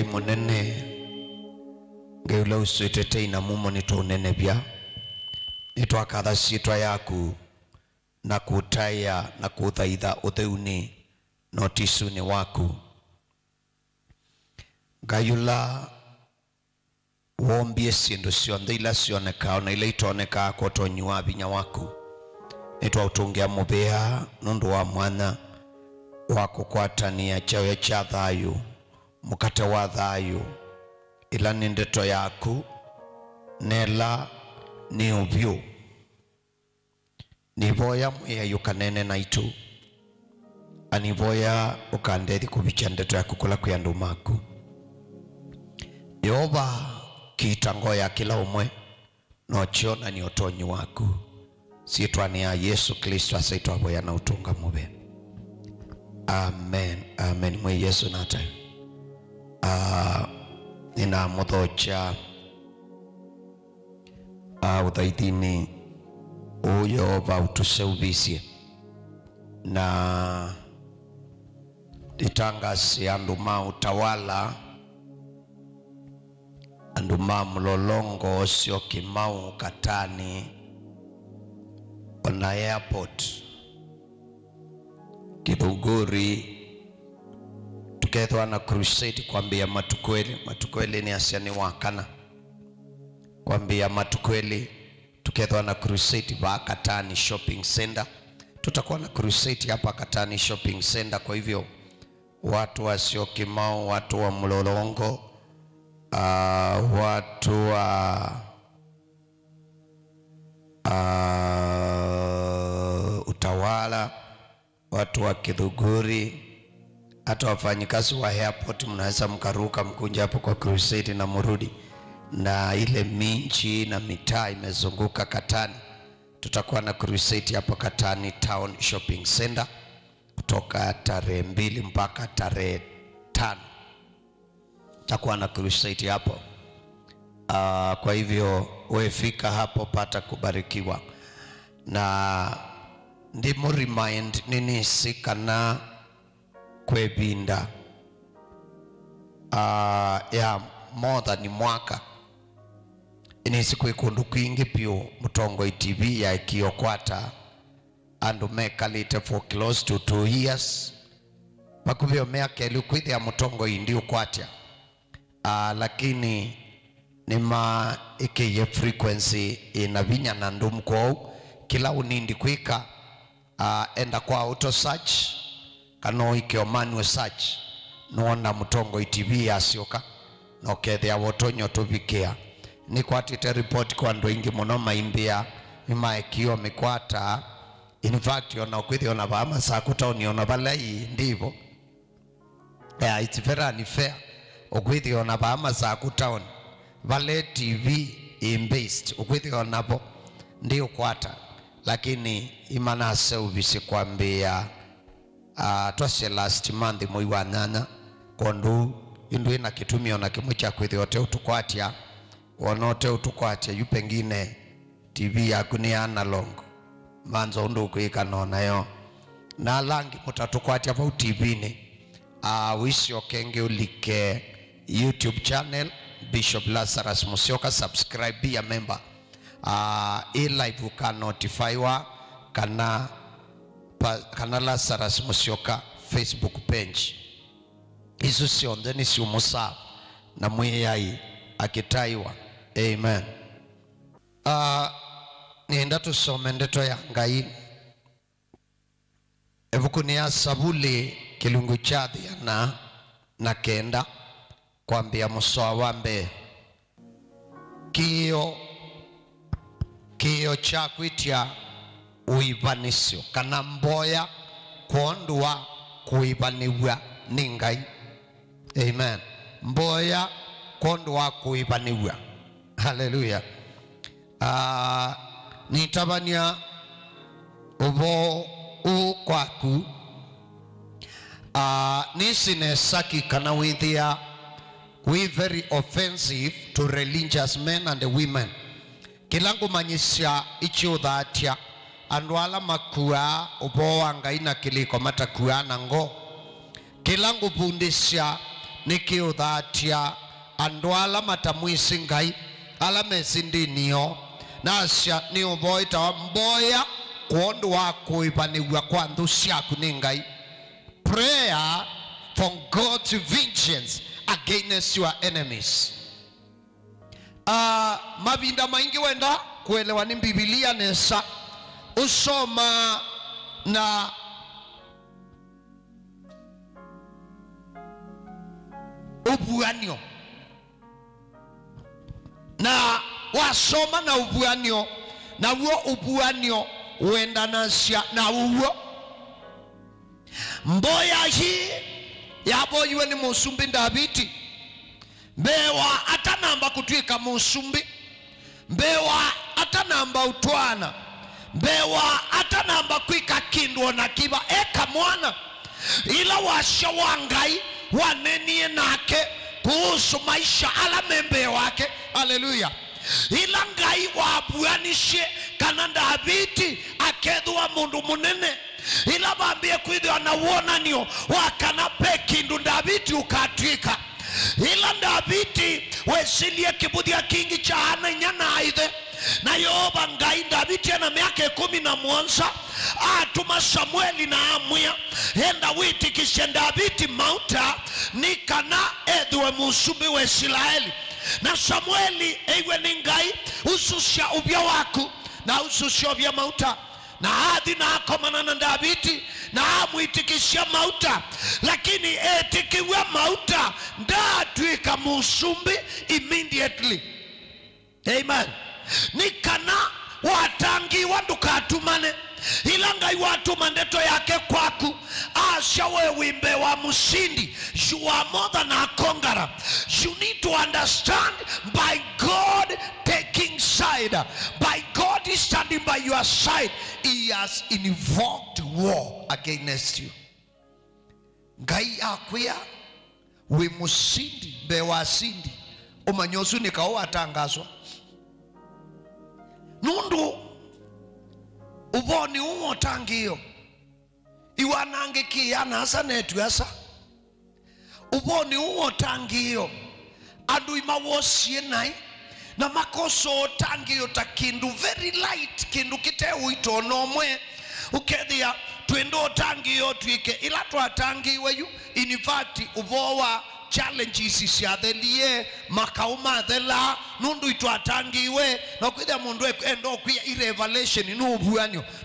ngai munene ngeula uswetete ina mumo nitunene bia nitwakatha ciitwa yaku na kutaya na kuthaitha utheuni notisuni waku ngayula wombie sindu cionthe ila cionekaa na ila itonekaa kwa tonyi wa vinya waku nitwautungia mubea nundu wa mwana wa kukwatania chawe cha thayu mukate wa thayu ila ni ndeto yaku nela ni ubyu nivoya mweya yukanene naitu anivoya ukandethi kuvicha ndeto yaku kula kuyandu maku Yehova kiitango ya kila umwe nochiona ni utonyi waku siitwani ya Yesu Kristo asaitwa boya na utunga mube amen amen mwe Yesu nata nina muthocha uthaithini Yehova utuseuvisie na ditangasi andu ma utawala andu ma mlolongo sio Kimau Katani ona airport Kithunguri tukethwa na crusade kwambia matukweli ni asiani wakana kwambia matukweli tukethwa na crusade ba Katani shopping center tutakuwa na crusade hapa Katani shopping center kwa hivyo watu wa sio Kimau watu wa mlolongo watu wa utawala watu wa Kithunguri hata wafanyikazi wa airport mnaweza mkaruka mkunja hapo kwa crusade na murudi na ile minchi na mitaa imezunguka Katani tutakuwa na crusade hapo Katani town shopping center kutoka tarehe 2 mpaka tarehe 5 tutakuwa na crusade hapo kwa hivyo wewe fika hapo pata kubarikiwa na ndimo remind nini sikana kwebinda ya more than mwaka ini siku ikundu kwingi pio Mutongo TV ya Kiokwata andu mekalite for close to 2 years makuvyo meake lukwidhi ya Mutongo indi ukwatia lakini nima ikiye frequency inavinya na ndumu kwao kila unindi kwika enda kwa auto search kano ikio manual search nuona Mutongo TV yasioka no kethia wotonyo tuvikia ni kwatite report kwa ndo ingi muno maimbia mima ikio mikwata in fact yona kwithi ona bama sakuta uniona balai ndivo it's very unfair ukwithi ona bama sakuta vale TV based ukwithi ona bo ndio kwata lakini imana service kwambia twase last month mwezi wa 8 kondu indu ina kitumio na kimwe cha kwithi yote utukwatia wonote utukwatia yupengine TV yaku ni analog manzo ndo kuika nayo na langi mutatukwatia pa TV ni wisho kenge ulike YouTube channel Bishop Lazarus Musyoka subscribe be a member live uka notify wa kana Lazarus Musyoka Facebook page isu sionde ni siumusa na mweyai akitaiwa amen nienda tusome ndeto ya Ngai evuku ya Sabuli kilungu cha thiana na kenda kwambia musoa wambe kio cha kwitia uivanisio kana mboya kuondua kuivaniwa ni Ngai amen mboya kuondua kuivaniwa haleluya nitabania uvo ukwaku nisine saki kana withia we very offensive to religious men and women kilangu manyisha ichiuthatia andu ala makua uvo wa Ngai na kiliko matakuana ngo kilangu bundisha nikiuthatia andu ala matamwisi ngai ala mesindinio nasya ni uvoita mboya kuondu wa kuipanigwa kwa nthu ciaku ni ngai. Prayer for God's vengeance against your enemies. Mavinda maingi wenda kuelewa ni Biblia nesa usoma na ubuanio na wasoma na ubuanio na uo ubuanio wenda nasya na uo mboya hii yaboyiwe ni musumbi Davidi mbewa atanamba kutwika musumbi mbewa atanamba utwana mbewa atanamba kwika kindwo na kiba eka mwana ila washa wangai wanenie nake kuhusu maisha ala membe wake. Haleluya. Ila ngai wabuanishe kana Davidi akedhwa mundu munene ila bambie kwithwa na wonanio wakana pekindu Davidi ukatwika ila Davidi wesilie kibuthia kingi cha hana nyana aithe na yoba ngai Davidi ana miaka 17 atuma Samueli na amwia enda witikishe Davidi mauta nikana edhwe musumbi wa Israeli na Samueli ewe ni ngai ususha ubya waku na ususha ubya mauta na hadhi na akomana na Davidi na amuitikishia mauta lakini etikiwa mauta ndatwika musumbi immediately. Amen. Nikana watangiwa ndukatumane ila ngai watuma ndeto yake kwaku asha wewe mbe wa musindi. You are more than a conqueror. You need to understand by God taking side, by God is standing by your side, he has invoked war against you. Ngai akwia we musindi mbe wa sindi umanyosu nikao atangazwa nundu uboni umo tangio iwanange kiyana asa netu asa uboni umo tangio adu imawosie nai na makoso tangio takindu very light kindu kite uito nomwe ukethia twendo tangio twike ila twatangiwe yu in fact uvowa challenges cia thelie makauma thela nundu itwatangiwe na kwithia mundu endo kwia revelation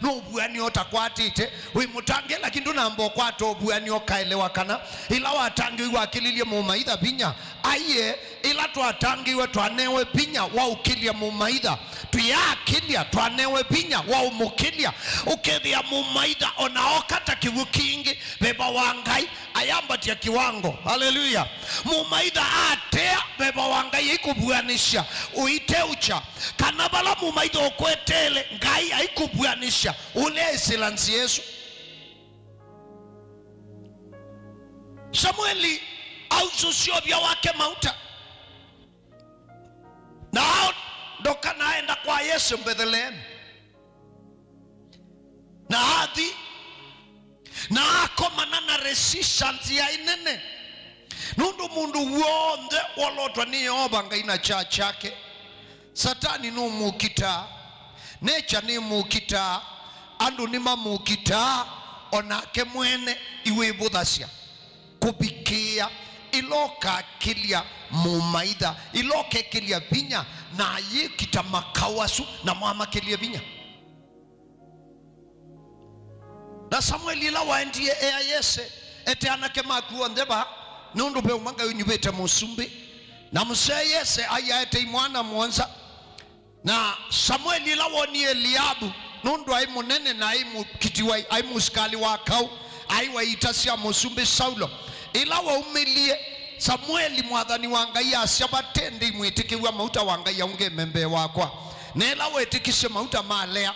no buanio takwatite we mutange lakini ndunambo kwato buanio kaelewa kana ila watangiwe akililie mumaitha binya aye ila twatangiwe twanewe binya wa ukilia mumaitha tuyakilia twanewe binya wa umukilia ukethia mumaitha onaokata kiwukingi beba wangai ayambatia kiwango. Haleluya. Mumaitha atea beba wangai ikubuanisha uite ucha kanabala mumaitha okwetele ngai aikubuanisha ule esilansi Yesu. Samueli aususio bya wake mauta na doka naenda kwa Yesu Bethlehem na hadhi na akomana na resistance ya inene nundu mundu wonde wolotwa ni Yehova ngai na chake satani no mukita nature ni mukita andu ni mamukita onake mwene iwe budhasia kubikia iloka kilia mumaitha iloke kilia binya na yikita makawasu na mama kilia binya na Samuel ila waendie ea Yese ete anake makuwa ndeba nundu pe umanga unyubete musumbi na mse Yese aya ete imwana mwonza na Samuel ila woni Eliabu nundu ai munene na ai mukitiwa ai muskali wakau ai waitasia musumbi Saulo ila wa umilie Samueli mwathani wangai asyabatende mwitikiwa mauta wangai unge membe wakwa nela wetikishe mauta malea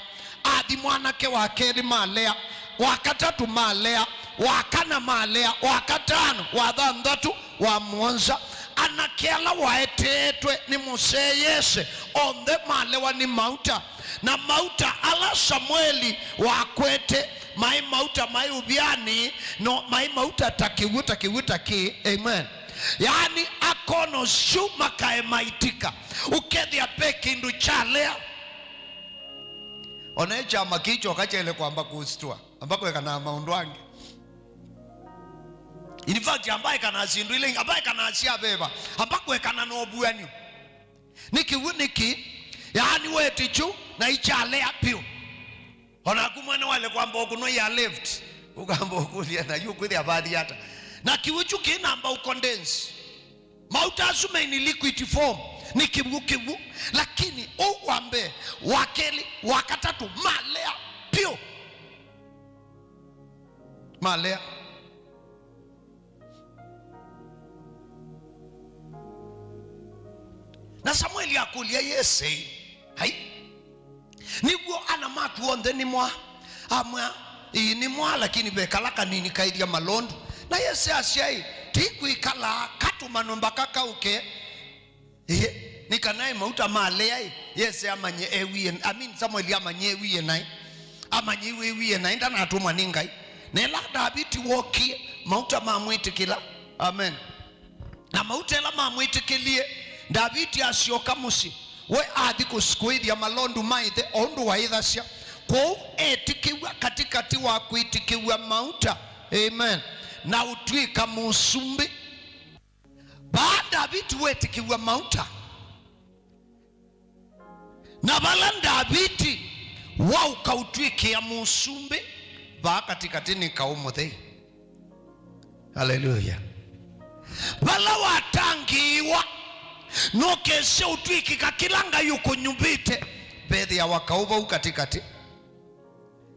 adi mwanake wakeri malea wakatatu malea wakana malea wakatano wathanthatu wa mwonza anakiala waetetwe ni muse Yese onthe malewa ni mauta na mauta ala Samueli wakwete mai mauta mai ubiani no mai mauta takiwuta ki. Amen. yani akono shuma kae maitika ukethia peki ndu chalea onecha makicho kachele kwamba kustua ambako ekana maundu wange in fact ambaye kana sindu ile ambaye kana asia beba ambako ekana no buanyo niki yani wetichu na ichalea pio ona kumwana wale kwamba okuno ya left ukamba okulia na yuko ile abadi hata na kiwuchu kinamba ucondense mauta asume ni liquid form ni kibu lakini uwambe wakeli wakatatu malea pio malea na Samuel yakulia Yese hai niguo ana matu onde ni mwa amwa ni mwa lakini bekalaka nini kaidia malondo na Yese asiai tiku ikala katu manomba kakauke nikanaye mauta malea Yese amanye ewie Samuel amanye ewie nai amanye ewie nai ndana atuma ningai nela David wokie mauta mamwitikila amen na mauta ela mamwitikilie David asioka musi we athi kuskuithia malondu maithe ondu wa ithasya ko etikiwa katikati wa kuitikiwa mauta amen na utwika musumbi baada David wetikiwa mauta na bala David wao kautwikia musumbi ba katikati ni kaumuthe haleluya bala watangiwa no kese utwiki kakilanga yuko nyumbite bedhi ya wakauba ukatikati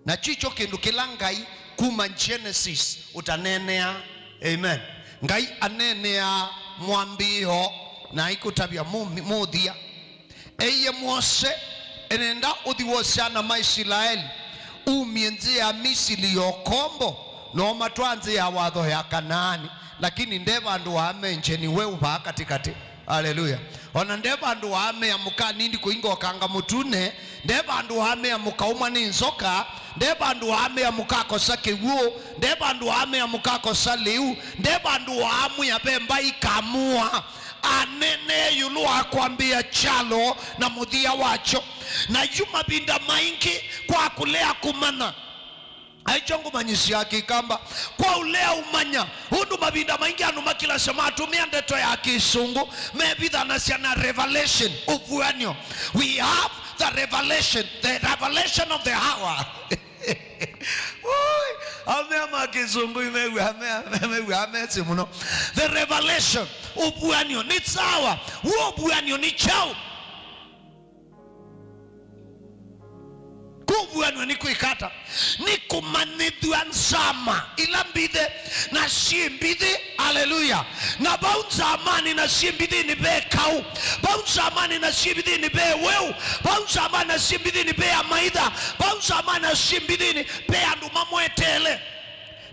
na chicho kindu kilangai kuma Genesis utanenea amen ngai anenea mwambio na ikutabia muthia eye Mose enenda uthiwosana maisiraeli umienzi ya Misiri yokombo no matwanzi ya watho ya Kanaani lakini ndeva ndu wamenje ni wewe ba katikati haleluya ona ndeva ndu wame amuka nindi kuingo kanga mutune ndeva ndu wame amuka uma ni nzoka ndeva ndu wame amuka kosa keguo ndeva ndu wame amuka kosa liu ndeva ndu wamu ya bemba ikamua anene yulu akwambia chalo na muthia wacho na yuma binda maingi kwa kulea kumana aichongo manyisi yake kamba kwa ulea umanya hundu mabinda maingi anuma kila sema atumia ndeto ya kisungu maybe na revelation ufuanyo we have the revelation of the hour ame kizungu ame simuno the revelation ufuanyo ni sawa ufuanyo ni chao kubuanwa ni kuikata ni kumanidhwa nsama ilambithe na shimbithe haleluya na baunza amani na shimbithe ni be kau baunza amani na shimbithe ni be weu baunza amani na shimbithe ni be amaidha baunza amani na shimbithe ni be anduma mwetele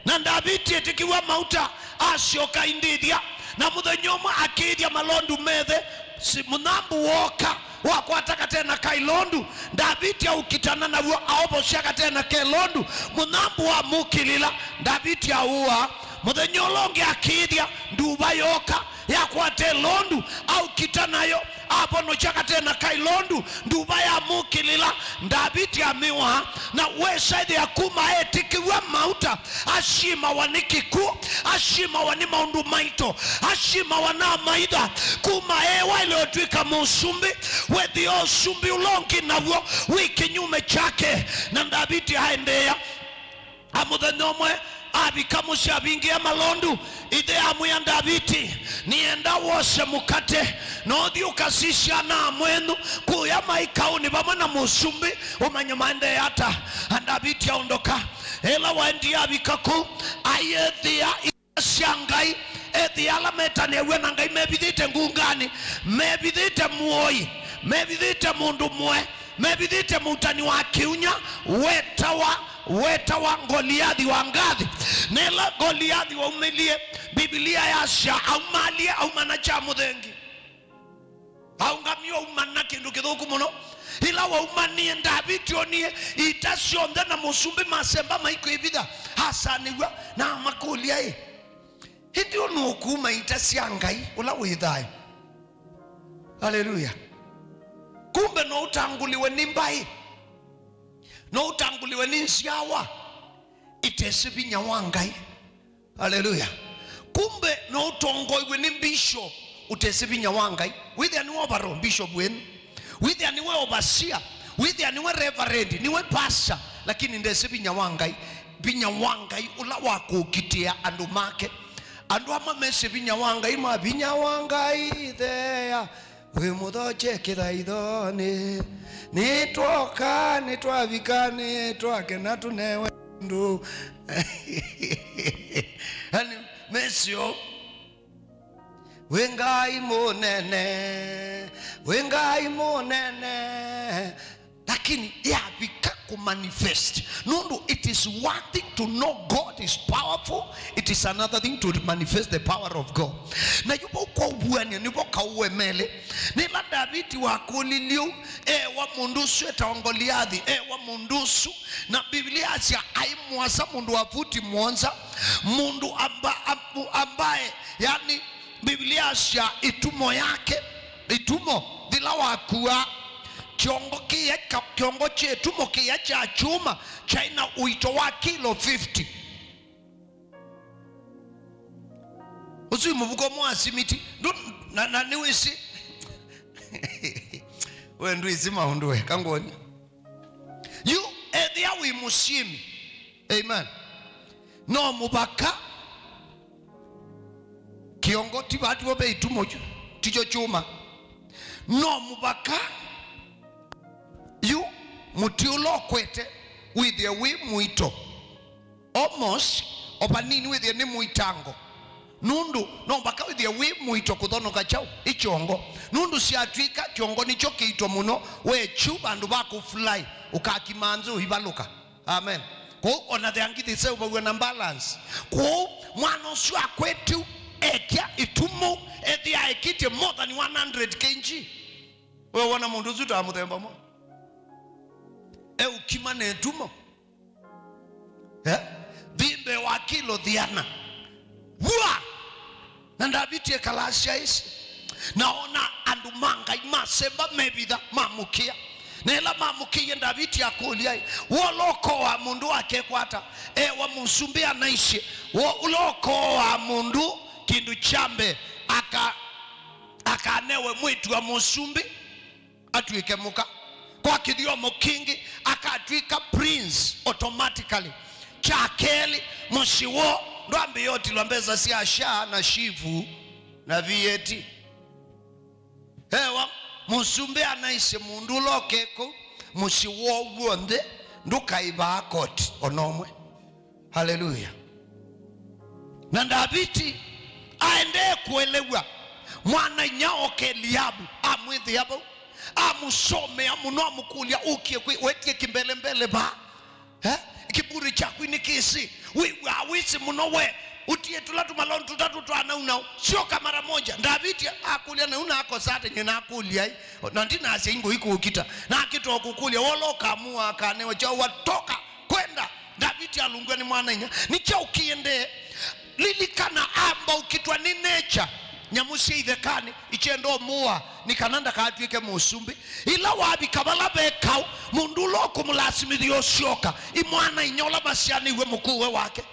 na David etikiwa mauta asioka indithia na muthonyoma akiithia malondu methe si munambu woka wakwataka tena kailondu David ya ukitana na uwa aoboshaka tena kailondu munambu wa mukilila David ya uwa muthenyolonge akidya nduba yoka ya kwate londu au kitanayo abono chaka tena kailondu nduba ya mukilila David ya miwa na wesaidi ya kuma etikiwa mauta ashima wanikiku ashima wanima undu maito ashima wana maida kuma ewa ili otwika musumbi wethi o sumbi ulongi na uo wiki nyume chake na David haendea amuthanomwe abikamusha bingia malondu ide amu ya David nienda wose mukate no ukasisha na mwenu kuya maikauni bamana musumbi umanyamaende hata David yaondoka ela waendi abikaku ayethia ishangai ethia la metanewe na ngai mebithite ngungani mebithite muoi mebithite mundu mwe mebithite mutani wa kiunya wetawa Goliathi wa ngathi nela Goliathi wa umelie Biblia yasha au malie au manacha muthengi au ngamio umana kindu kithuku muno ila wa umanie David onie itasionde na musumbi masemba maiko ibitha hasaniwa na makulia Ndio nukuma itasia Ngai ula withayo. Haleluya. Kumbe no utanguliwe ni mbai, no utanguliwe ni nsiawa, itesibinya wa Ngai. Haleluya. Kumbe no utongoiwe ni bishop, utesibinya wa Ngai. Withia niwe obaro bishop wenu, withia niwe obasia, withia niwe reverend, niwe pastor, lakini ndesibinya wa Ngai. Binya wa Ngai ula wakukitia andu make. Andu ama mesibinya wa Ngai ma binya wa Ngai there. We mudhoche kiraidhoni nitwoka nitwavika twake na tunewe ndu. Hani mesio wengai monene lakini yabika manifest. Nundu, it is one thing to know God is powerful, it is another thing to manifest the power of God. Na yupo kwa ubuani nipo kauwe mele nila Davidi wakuliliu wa mundusu etaongoliadhi wa mundusu na Biblia asia aimuasa mundu wafuti mwonza mundu ambaye yani Biblia asia itumo yake itumo dila wakua kiongo chetu mokia cha chuma chaina uito wa kilo 50. Usi muvuko mwasi miti na niwisi wendu izima hunduwe kangoni yu edhia wimushimi. Amen. No mubaka kiongo tibati wabe itumo ticho chuma no mubaka you mutiulo kwete with the we muito almost opanini with the ni muitango nundu no baka with the we muito kudhono kachao ichongo nundu si atwika chongo nicho kiito muno we chuba ndu baku fly ukakimanzu hibaluka. Amen. Ko ona the angithi se ubawe na balance ko mwana sio akwetu ekia itumo ethia ekite more than 100 kg. We wana mundu zuta amuthemba mo ukima netumo bimbe wa kilo dhiana wa na Davidi ekalasha isi naona andumanga imasemba mebitha mamukia nela mamukia Davidi akulia woloko wa mundu wake kwata wa musumbia naishi woloko wa mundu kindu chambe akanewe mwitu wa musumbi atuike muka kwa kidiomo kingi akatwika prince automatically chakeli mshiwo ndo ambi yoti lwambeza si asha na shivu na vieti musumbe anaisi mundu lokeko mshiwo wonde nduka iba akoti onomwe. Haleluya. Na Davidi aende kuelewa mwana nyao ke Eliabu amwithi hapo amusome amuno amukulia ukie wetie kimbele mbele ba kiburi chako ni kisi we awisi muno we utie tulatu malon tutatu twana unao sio mara moja. Davidi akulia na una ako sate nyina akulia na ndina asingo iko ukita na kitu okukulia wolo kamua akanewa cha watoka kwenda. Davidi alungwa ni mwana nya nicha ukiende lilikana amba ukitwa ni nature nyamusi idhekani ichendo mua nikananda kaatwike musumbi ila wabi kabala bekau mundu loko mulasimidi yoshoka imwana inyola basiani iwe mukuwe wake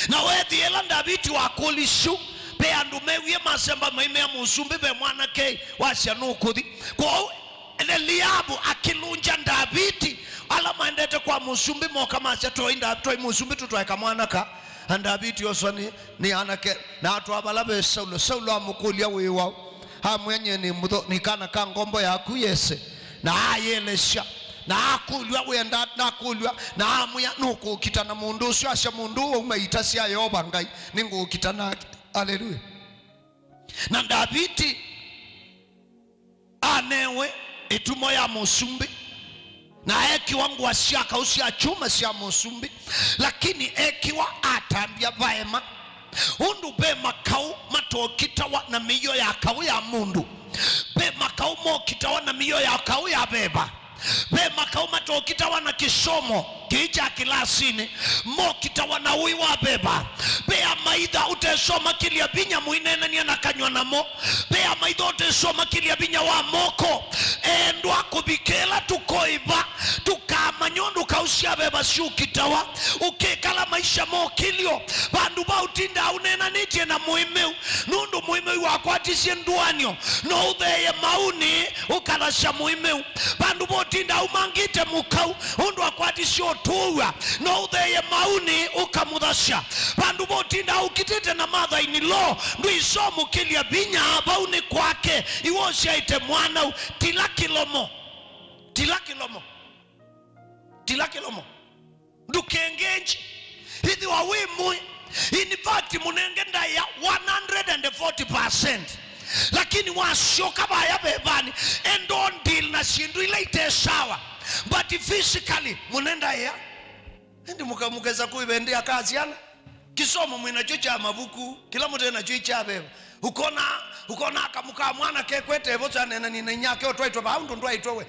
na wethi ela Davidi wakulishu pe andumewie masemba maime ya musumbi be mwana kei wasianukudhi kwa Eliabu akilunja Davidi ala maendete kwa musumbi moka masya toi musumbi tutuwaika mwana ka and Davidi also ni anake na atu abalabe Saulo amukulia wiwa hamwenye ni kana ka ngombo ya kuyese na ayelesha na akulwa wenda na akulwa na amuya nuko kitana mundu sio asha mundu umeitasi ayoba Ngai ningo kitana. Haleluya. Na Davidi anewe itumo ya musumbi na ekiwa ngwa siaka usia chuma siya musumbi lakini ekiwa atambia vaema undu be makau mato kitawa na miyo ya kau ya mundu be makau mo kitawa na miyo ya kau ya beba be makau mato kitawa na kisomo kicha kilasini mokita wanaui wa beba bea maitha utesoma kilia binya muinena ni anakanywa namo bea maitha utesoma kilia binya wa moko endwa kubikela tukoiba tukamanyondo kausia beba siukitawa ukekala maisha mokilio bandu bautinda unena nitie na muimeu nundu muimeu wakwatisie nduanyo no utheye mauni ukalasha muimeu bandu botinda umangite mukau undu wakwatisie otuwa no utheye mauni ukamuthasha bandu botinda ukitete na matha inilo ndu isomu kilia binya bauni kwake iwosha ite mwana tila kilomo ndukengenji hithi wawimui in fact munengenda ya 140%, lakini washoka baya bebani and don't deal na shindu ile itesawa but physically munenda ya ndi mukeza kuibendea kazi yana kisomo mwinacho cha mabuku kila mtu anacho cha beba ukona akamuka mwana kekwete ebo cyane na nina nyake otwaitwa ba ndo ndwaitwe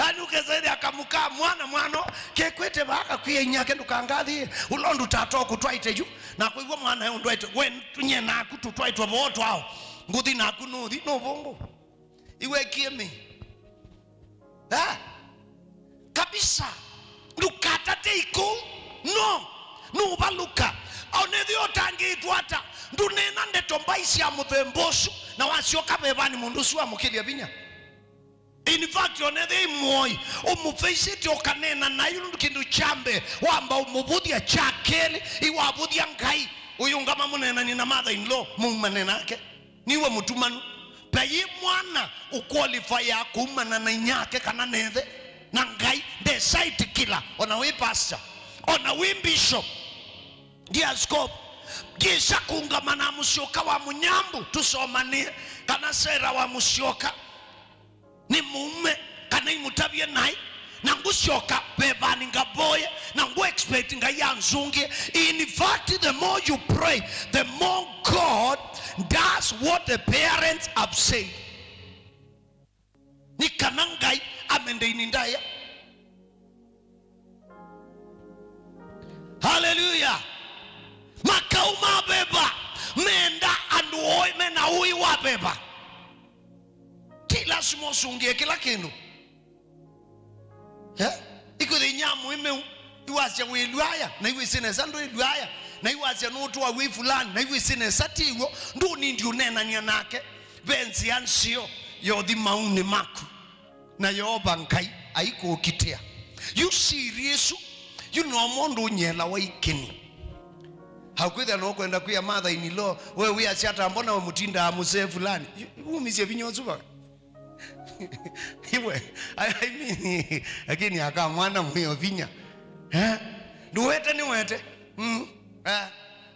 anukeze akamuka mwana kekwete baka kwiye nyake ndukangathi ulondu tato kutwaite ju na kuigwa mwana yo ndwaitwe we tunye na kututwaitwa boto hao nguthi na kunuthi no bongo iwe kiemi kabisa ndukatate iko no baluka onethi otangitwata ndunena ndetombaisi ya muthembosu na wasioka bebani mundu suwa mukilia binya in fact onethi moi umufeisiti okanena na yundu kindu chambe wamba umubudia chakeli iwabudia ngai uyungama munena ni na mother in law mumanena ake niwe mutumanu payi mwana uqualify ya kumana na nyake kana nethe na ngai the site killer ona we pastor ona we bishop dia scope gisha kungamana musyoka wa munyambu tusomanie kana sera wa musyoka ni mume kana imutabye nai na ngusyoka bebani ngaboye na ngu expect ngayanzungie. In fact, the more you pray, the more God does what the parents have said. Ni kanangai amende inindaya. Hallelujah. Makauma beba menda anduoi mena ui wa beba kila sumo sungie kila kindu iko de nyamu ime iwasya wiluaya na iwe sine sando iluaya na iwasya nutu wa wi fulani na iwe sine satiwo ndu ni ndio nena nia nake benzi ansio yodi mauni maku na yoba nkai aiko ukitia you serious you know mondo nyela wa ikeni hakwenda no kwenda kuya mother in law wewe asiata mbona we mutinda amuse fulani umizie vinyozu ba iwe I mean lakini aka mwana mwiyo vinya duwete ni wete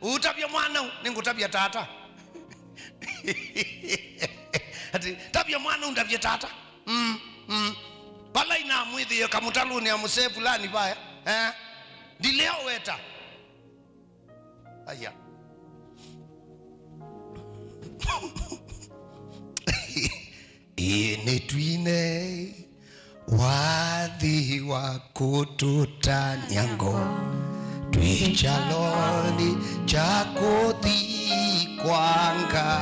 utabia mwana ningutabia tata ati tabia mwana undabia tata bala ina mwithi kamutaluni amuse fulani baya dileo weta aya inetwine wathi wa kututaniango twichaloni chakuthi kwanga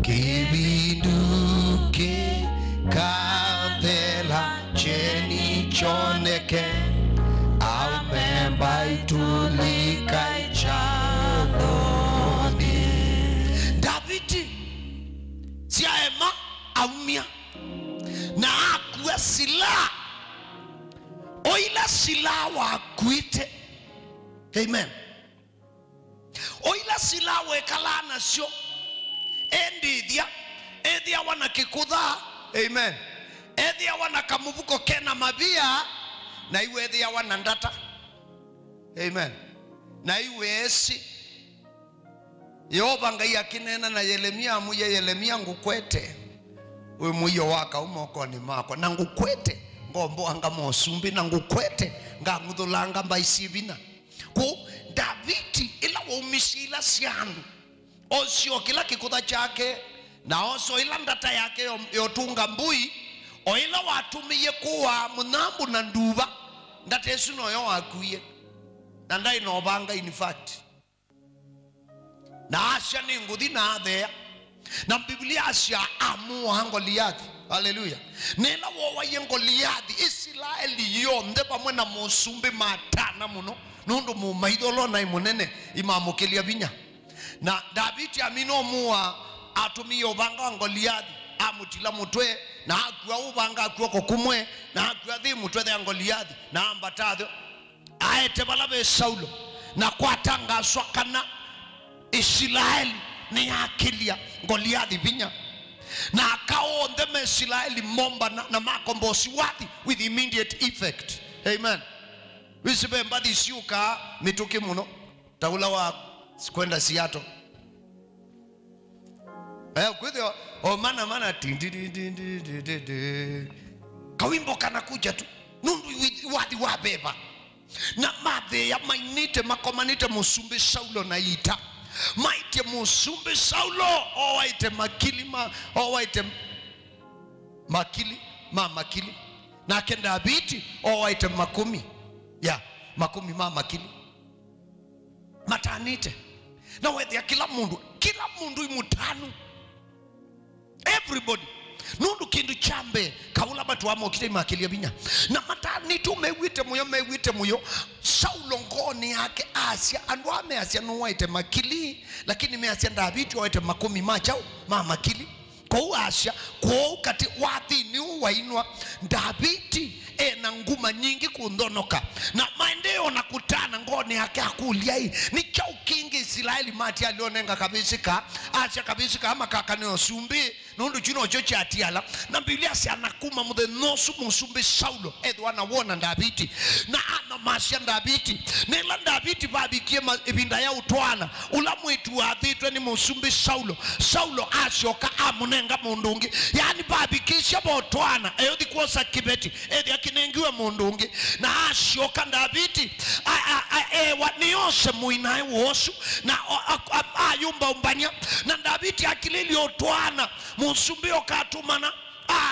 kibinduke kathela cheni choneke Aumemba itulika ichaloni. Davidi siaema aumia na akuwe sila oila sila wa kuite. Amen. Oila sila wekala nasyo endithia ethia wana kikudha. Amen. Ethia wana kamubuko kena mabia na iwe thia wana ndata. Amen. Na iwe esi Yehova ngai akinena na Yeremia amuye Yeremia ngukwete we muyo waka umoko ni mako na ngukwete ngombo anga mosumbi na ngukwete ngamuthulanga mbaisibina ku Davidi ila umishila siandu osio kila kikudha chake na oso ila ndata yake yotunga mbui oila watumiye kuwa munambu na nduba ndata Yesu noyo wakuye na ndai no banga in fact na Asha ni nguthi na thea na Biblia Asha amua Goliathi. Hallelujah. Nena wowa ye Goliathi Israeli yonde pamwe na musumbi matana muno nundu mu maitholo na imunene imamukilia binya na David amino muwa atumie ubanga wa Goliathi amutila mutwe na akwa ubanga akwa kumwe na akwa thi mutwe ya Goliathi na ambatadho aete balabe Saulo na kwatangazwa kana Israeli ni akilia Goliathi binya na akaonde me Israeli momba na makombosi wati with immediate effect. Amen. Wisibe mbadi siuka mituki muno taula wa kwenda Seattle. Kwethio o mana kawimbo kana kuja tu nundu wadi wabeba na mathe ya mainite makomanite musumbi Saulo na ita maite musumbi Saulo owaite makili owaite makili na kenda David owaite makumi ya makumi makili matanite na wethia kila mundu imutanu everybody nundu kindu chambe kaula batu amo kite makili binya na matani tu mewite muyo Saulo ngoni yake Asia andu ame Asia no waite makili lakini me Asia David waite makumi machao makili kwa Asia kwa kati wathi ni wainwa David na nguma nyingi kundhonoka na maendeo nakutana ngoni yake akulia hii ni chau kingi Israeli mati alionenga kabisika Asia kabisika ama kakaneo sumbi nundu chino choche atiala na Biblia si anakuma muthe nosu musumbi Saulo wana wona David na ana masia David nela David babikie ibinda ya utwana ula mwitu athitwe ni musumbi Saulo ashoka amunenga mundungi yani babikisha botwana eyothi kuosa kibeti nengiwe mundungi na ashoka David waniyose muinae wosu na ayumba umbanya na David akilili otwana musumbi okatumana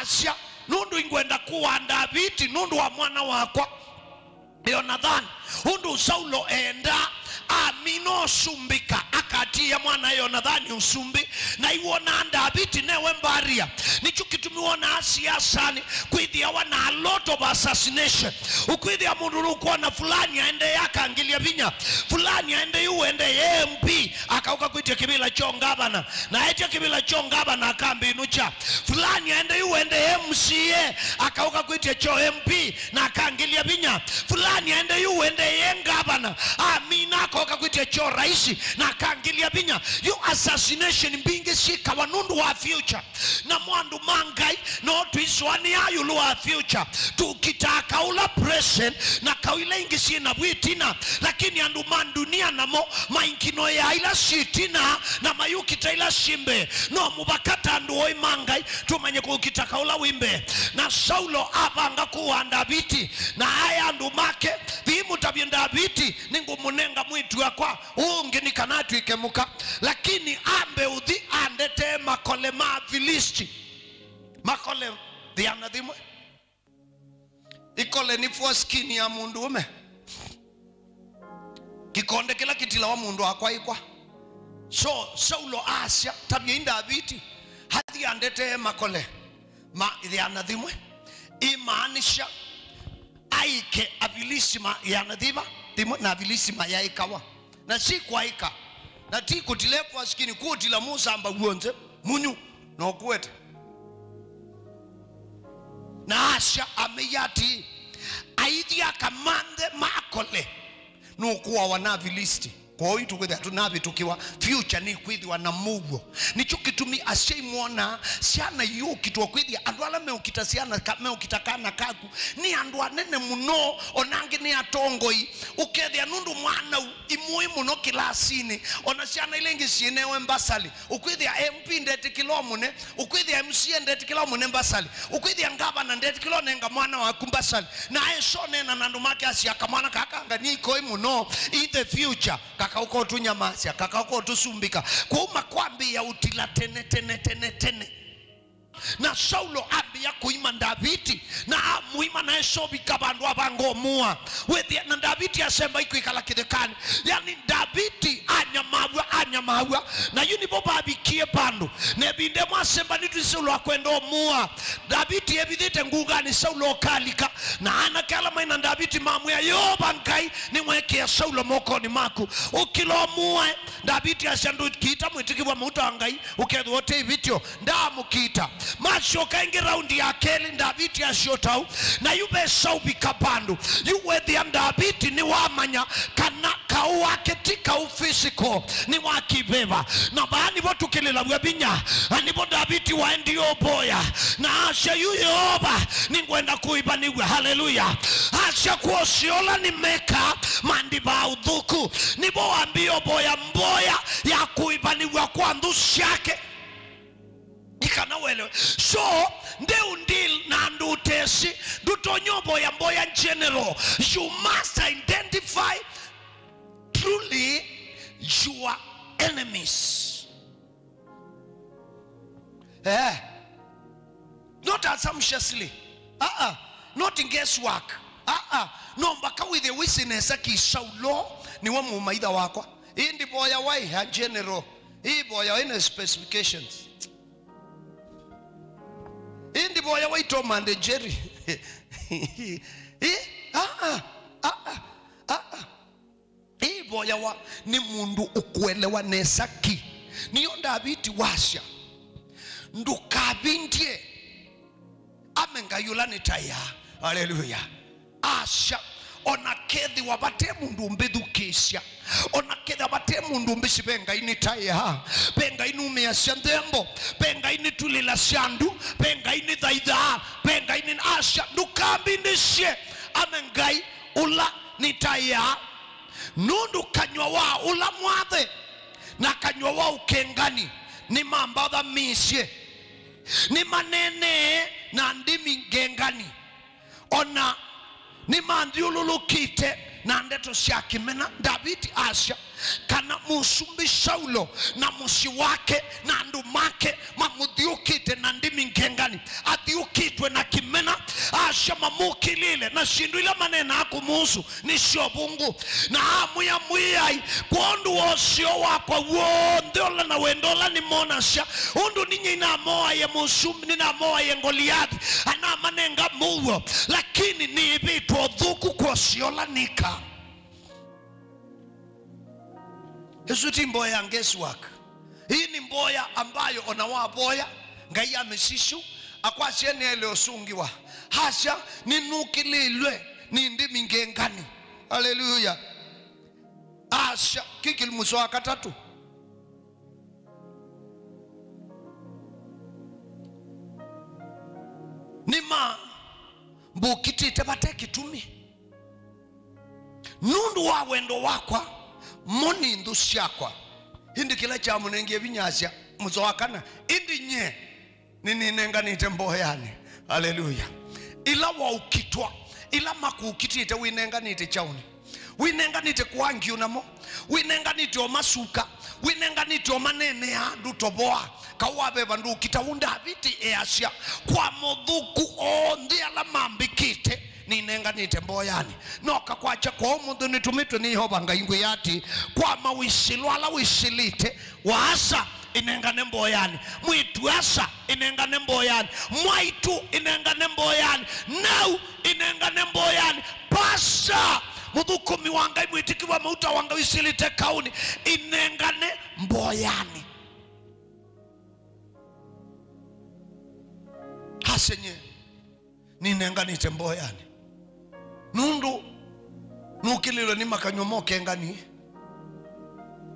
Asia nundu ingwenda kuwa David nundu wa mwana wakwa Jonathan hundu Saulo enda amino sumbika akati ya mwana Jonathan usumbi na iwona David newe mbaria nicho kitumiwona Asia sani kwithia wana a lot of assassination ukwithia mundu kuona fulani aende yakangilia binya fulani aende uende MP akauka kwitia kibila chongabana na etia kibila chongabana akambi inucha fulani aende uende MCA akauka kwitia cho MP na akangilia binya fulani aende uende yengabana amina akauka kwitia cho raisi na akangilia binya you assassination mbingi shika wanundu wa future na mwandu mangai no tuiswani ayulu wa future tukitaka ula present na kawile ingisi na bwitina lakini andu mandunia namo mainkino ya ila shitina na mayukita ila shimbe no mubakata andu oi mangai tumanye kukitaka ula wimbe na Saulo abanga kuwa David na haya andu make vimu tabia David ningu munenga mwitu ya kwa ungi kanatu ikemuka lakini ambe udhi andete makole Filisti makole diana dhimwe ikole ni fuaskini ya mundu ume kikonde kila kitila wa mundu akwa ikwa so Saulo Asia tabia David hadi andete makole diana dhimwe imaanisha aike abilisima ya nadhiba na abilisima ya ikawa na si kwa ika na ti kutilepo askini kutila Musa amba uonze munyu no kuwete na Asha ameyati aidhia kamande makole nukuwa wanavilisti kwa hiyo tukwede hatunavi tukiwa future ni kwidi wanamugo nicho kitumi ashaimwona siana yu kitu kwidi andwala meukita siana meukitakana kaku ni andwa nene muno onangi ni atongoi ukethia nundu mwana imui muno kilasini ona siana ilengi sienewe mbasali ukwithia MP ndeti kilomune ukwithia MC ndeti kilomune mbasali ukwithia ngabana ndeti kilonenga mwana wa kumbasali na eso nena nandu make asiaka mwana kakanga ni koi muno in the future kaka uko tunyamasia, kaka uko tusumbika kuuma kwambia utila tene tene tene tene. Na Saulo ambia kuima Davidi na muima na esobi kabandu abangomua wethi na Davidi asemba ikuikala kidekani. Yani Davidi anyamabwa na yunibo babikie bandu nebinde mwasemba nitu Saulo akwendo mua. Davidi ebidite ngugani Saulo kalika na anakala maina Davidi mamu ya yobankai ni mweke ya Saulo moko ni maku ukilo mua. Davidi asandu kita mwitikibwa mauta angai ukedu wote video ndamu kita machoka ingi raundi ya keli. Davidi ashotau na yube saubi kabandu yuwe the Davidi ni wamanya kana kauwa ketika ufisiko ni wakibeba na baani botu kelila webinya anibo Davidi waendi oboya na asha yuyoba ningwenda kuiba niwe. Haleluya. Asha kuosiola ni meka mandiba udhuku nibo ambio boya mboya ya kuiba niwe kwa ndusi yake ikana welewe. So nde undil na ndutesi dutonyo boya mboya general. You must identify truly your enemies. Not assumptuously. Not in guesswork. No, mbaka with the witness aki Saulo ni wa mumaida wako. Hii ndi boya wai ha general. Hii boya ina specifications. Hii ndi boya wai Tom and Jerry. Hii boya wa ni mundu ukuelewa nesaki. Niyo Davidi washa ndukabindie amenga yulani taya. Haleluya. Asha ona kethi wabate mundu mbedukisha ona kethi wabate mundu mbisibenga ini taya benga inume ya shandembo benga ini tulila shandu benga ini dhaidha benga ini asha ndukabindishe amengai ula ni taya nundu kanywa wa ula mwathe na kanywa wa ukengani ni mambadha misye ni manene na ndimi ngengani ona ni mandiululukite na ndeto siakimena. Davidi asha kana musumbi Saulo na musi wake na ndumake mamudhiukite na ndimi ngengani adhiukitwe na kimena asha mamukilile na shindu ila manena akumusu ni shobungu na hamu ya mwiyai kuondu osio wakwa wondola na wendola ni monasha undu ninyi na moa ye musumbi na moa ye Goliathi ana manenga muwo lakini ni ibito dhuku kwa siola nika. Yesuti mboya guesswork. Hii ni mboya ambayo onawa boya ngaya mesishu akwashe ni ele osungiwa hasha ni nukililwe ni ndimi ngengani. Haleluya. Asha kikil muso katatu. Nima mbukiti tebate kitumi nundu wa wendo wakwa moni ndusi yakwa hindi kila cha munenge vinyasya muzo wakana indi nye nini nenganite mboyani. Haleluya. Ila wa ukitwa ila maku ukitite winenganite chauni winenganite kuangi unamo winenganite omasuka winenganite omanene ya ndutoboa kawabe bandu ukitaunda viti easya kwa modhuku ondi ala mambikite ni nenganite mboyani noka kwacha kwa mundu nitumitwe ni hobanga ingwe yati kwa mawishilu ala wishilite waasa inengane mboyani mwitu asa inengane mboyani mwaitu inengane mboyani nau inengane mboyani pasa mudhukumi wanga mwitikiwa mauta wanga wisilite kauni inengane mboyani hasenye ni nenganite mboyani nundu nukililo ni makanyomoke ngani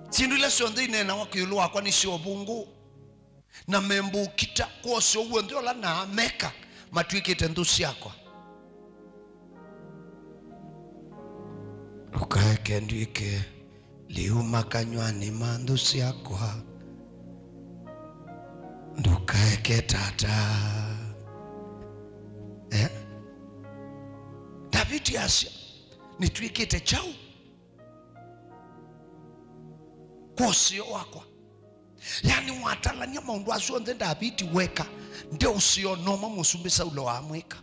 sindu ile sonde inena wakiyulu wakwa ni siobungu na membu kita kwa sio uwe la na meka matwikite ndusi yakwa ukaeke ndwike liuma kanywani mandusi yakwa ndukaeke tata Davidi asya nitwikite chau usio wakwa. Yani watalania maundu acio nthe David weka ndio usio noma musumbi Saulo amweka.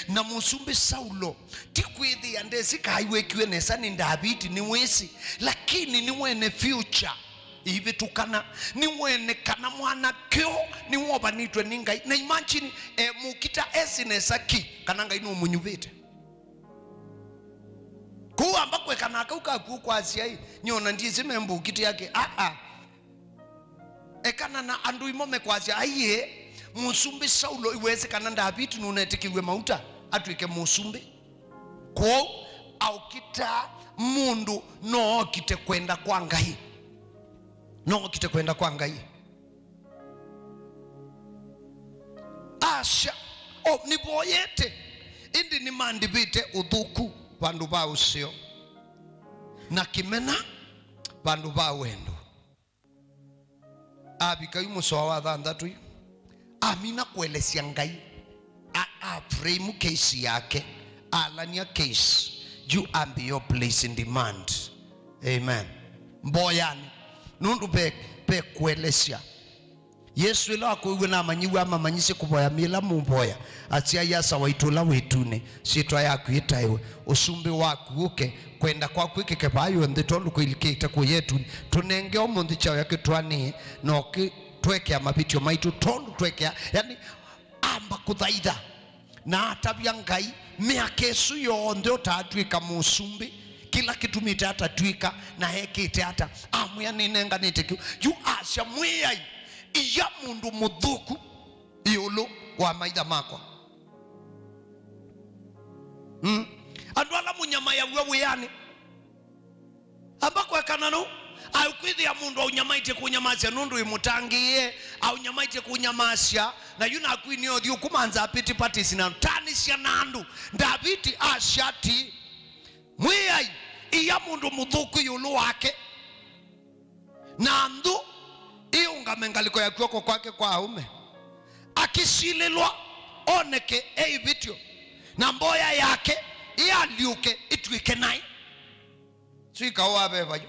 Na musumbi Saulo tikwithia ndesi kaiwekiwe nesa ni David ni wesi, lakini ni wene future ivi tukana ni wene kana mwana kyo ni wobanitwe ni Ngai. Na imagine mukita esinesa ki kana Ngai no munyuvite kuwa mbakwe kana kauka kwa asia hii nyona ndizi membu kiti yake ekana na andu imome kwa asia aiye musumbi Saulo iweze kana David nunetikiwe mauta atwike musumbi ko au kita mundu no kite kwenda kwa Ngai, no kite kwenda kwa Ngai. Asha niboyete indi ni mandibite uthuku bandu ba usio na kimena bandu ba wendo abika yumuswa wa thanthatu amina kuelesia Ngai frame case yake alania case you and your place in demand. Amen. Mboyani nundu pe kuelesia Yesu ila akuwe na manyiwa ama manyise kuboya mila mumboya atia yasa waitula wetune sitwa yaku itaiwe usumbi waku uke kwenda kwa kwike bayo ndetondu kuilikita ku yetu tunenge omundi chao yake twani no tweke amabitio maitu tondu tweke yani amba kuthaitha na atabia Ngai miaka esu yonde utatwika musumbi kila kitu mitata twika na hekite hata amya ninenga nitiki yu asha mwiyai iya mundu muthuku iulu wa maitha makwa andu ala munyama ya wewe yani ambako kanano au kwithia mundu au nyamaite kunyamasya nundu imutangiye au nyamaite kunyamasya na yuna akwini othio kumanza piti parties na tani cia nandu David ashati mwiyai iya mundu muthuku iulu wake na ndu iunga mengaliko ya kwako kwake kwa aume akisililwa oneke vitio na mboya yake ialiuke itwike nai twika wabe bayo.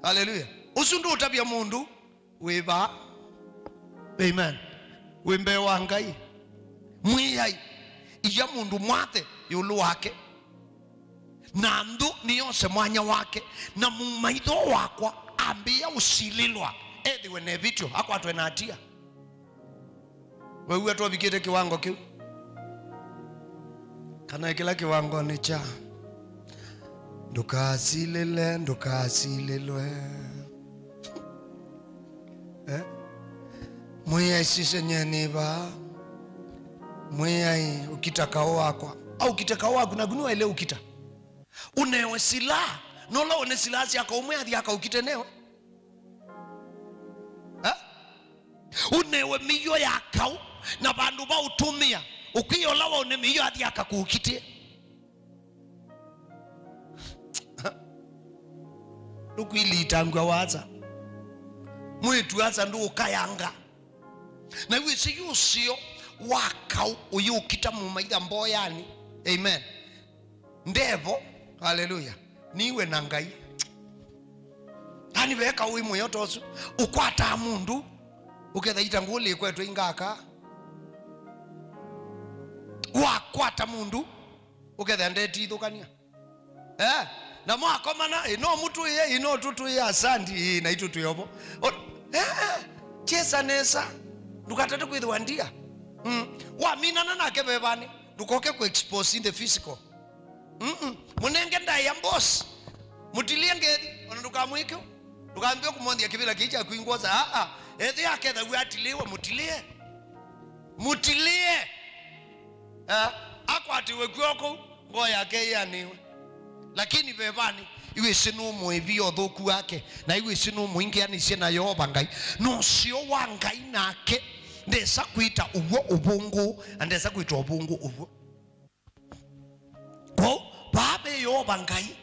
Hallelujah. Usundu utabia mundu weba amen wembe wa Ngai mwiyai iya mundu mwate yulu wake na ndu niyose mwanya wake na mumaitho wakwa ambia usililwa ethiwe ne vitio akwatwe na atia wewe tu bikite kiwango kiu kana kila kiwango ni cha ndukasililwe mwiyai sisenyeni ba mwiyai ukitaka wakwa au ukitaka wako na gunua ile ukita unewe sila nola one sila yako umwe yako ukitenewe unewe miyo yakau na bandu ba utumia ukiyola one miyo yaka kuukitie lukwili itangwa waza mwetu asa ndu ukayanga na wisi yusio wakau uyukita mu maitha mboyani amen ndevo haleluya niwe na Ngai ani weka uimu yotosu ukwata mundu ukethaita nguli kwetu ingaka wakwata mundu uketha ndeti thukania na mwakomana ino mutu ye ino tutu ye asandi na itutu yobo chesa nesa ndukatatu kwithwa ndia wa minana nake bebani ndukoke ku expose in the physical munenge ndai ya boss mutilie ngethi ona ndukamwikyo ndukaambia kumondia kibila kicha kuingoza ethi yake tha gwatiliwe mutilie akwatiwe kwoko ngo yake yaniwe lakini bebani iwe sinu mwevio thoku wake na iwe sinu mwingi anisie na Yehova Ngai no sio wa Ngai nake ndesa kuita uwo ubungu andesa kuita ubungu uwo ko babe Yehova Ngai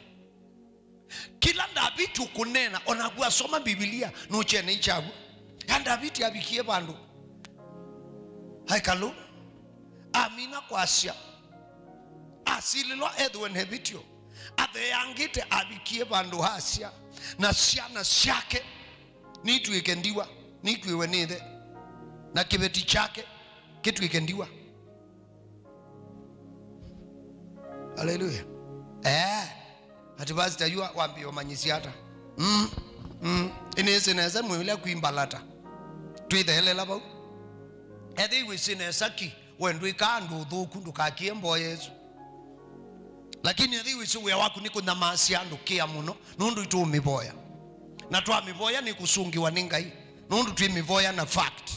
kila David ukunena onagua soma Biblia no chene ichagu ya David abikie bandu haikalu amina kwa asia asililo edwen hebitio atheyangite abikie bandu hasia na ciana ciake nitwikendiwa nitwiwe nithe na kibeti chake kitwikendiwa. Haleluya. Ati basi tajua wambio manyisiata inese neza mwile kuimbalata twithelele bau ethi wisine saki wendu ikandu thuku ndukakie mboya Yesu, lakini ethi wisuwe waku ni kunyamasia andu kia muno nundu itu miboya na twa miboya ni kusungiwa ni Ngai nundu twi miboya na fact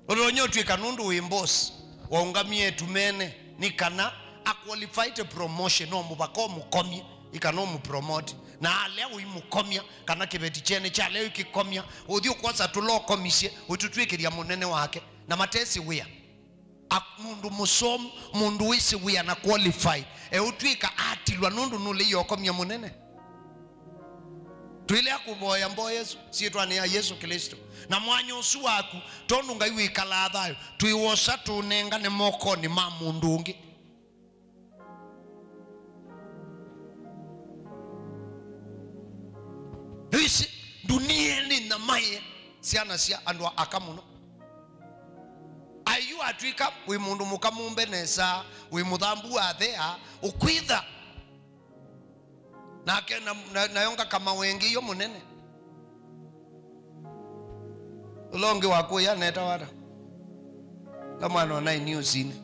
olonyo twika nundu wimboss waungamie tumene ni kana a qualified promotion no mubako mukomye ikano mu promote na leo imukomya kana kibeti chene cha leo ikikomya uthio kwanza tulo komisie ututwikiria munene wake na matesi wia mundu musomu mundu wisi wia na qualified utwika atilwa nundu nule yokomya munene twile akuboya mbo Yesu sietwa ya Yesu Kristo na mwanyo usu waku tondu Ngai wikala thayo twiwosa tunengane moko ni ma mundu ungi. Hisi dunia ni na maye siana sia andwa akamuno ayu atwika we mundu mukamumbe nesa we mudhambu athea ukwitha na yonga kama wengi yo munene ulongi wako ya neta wada kama anaona news ine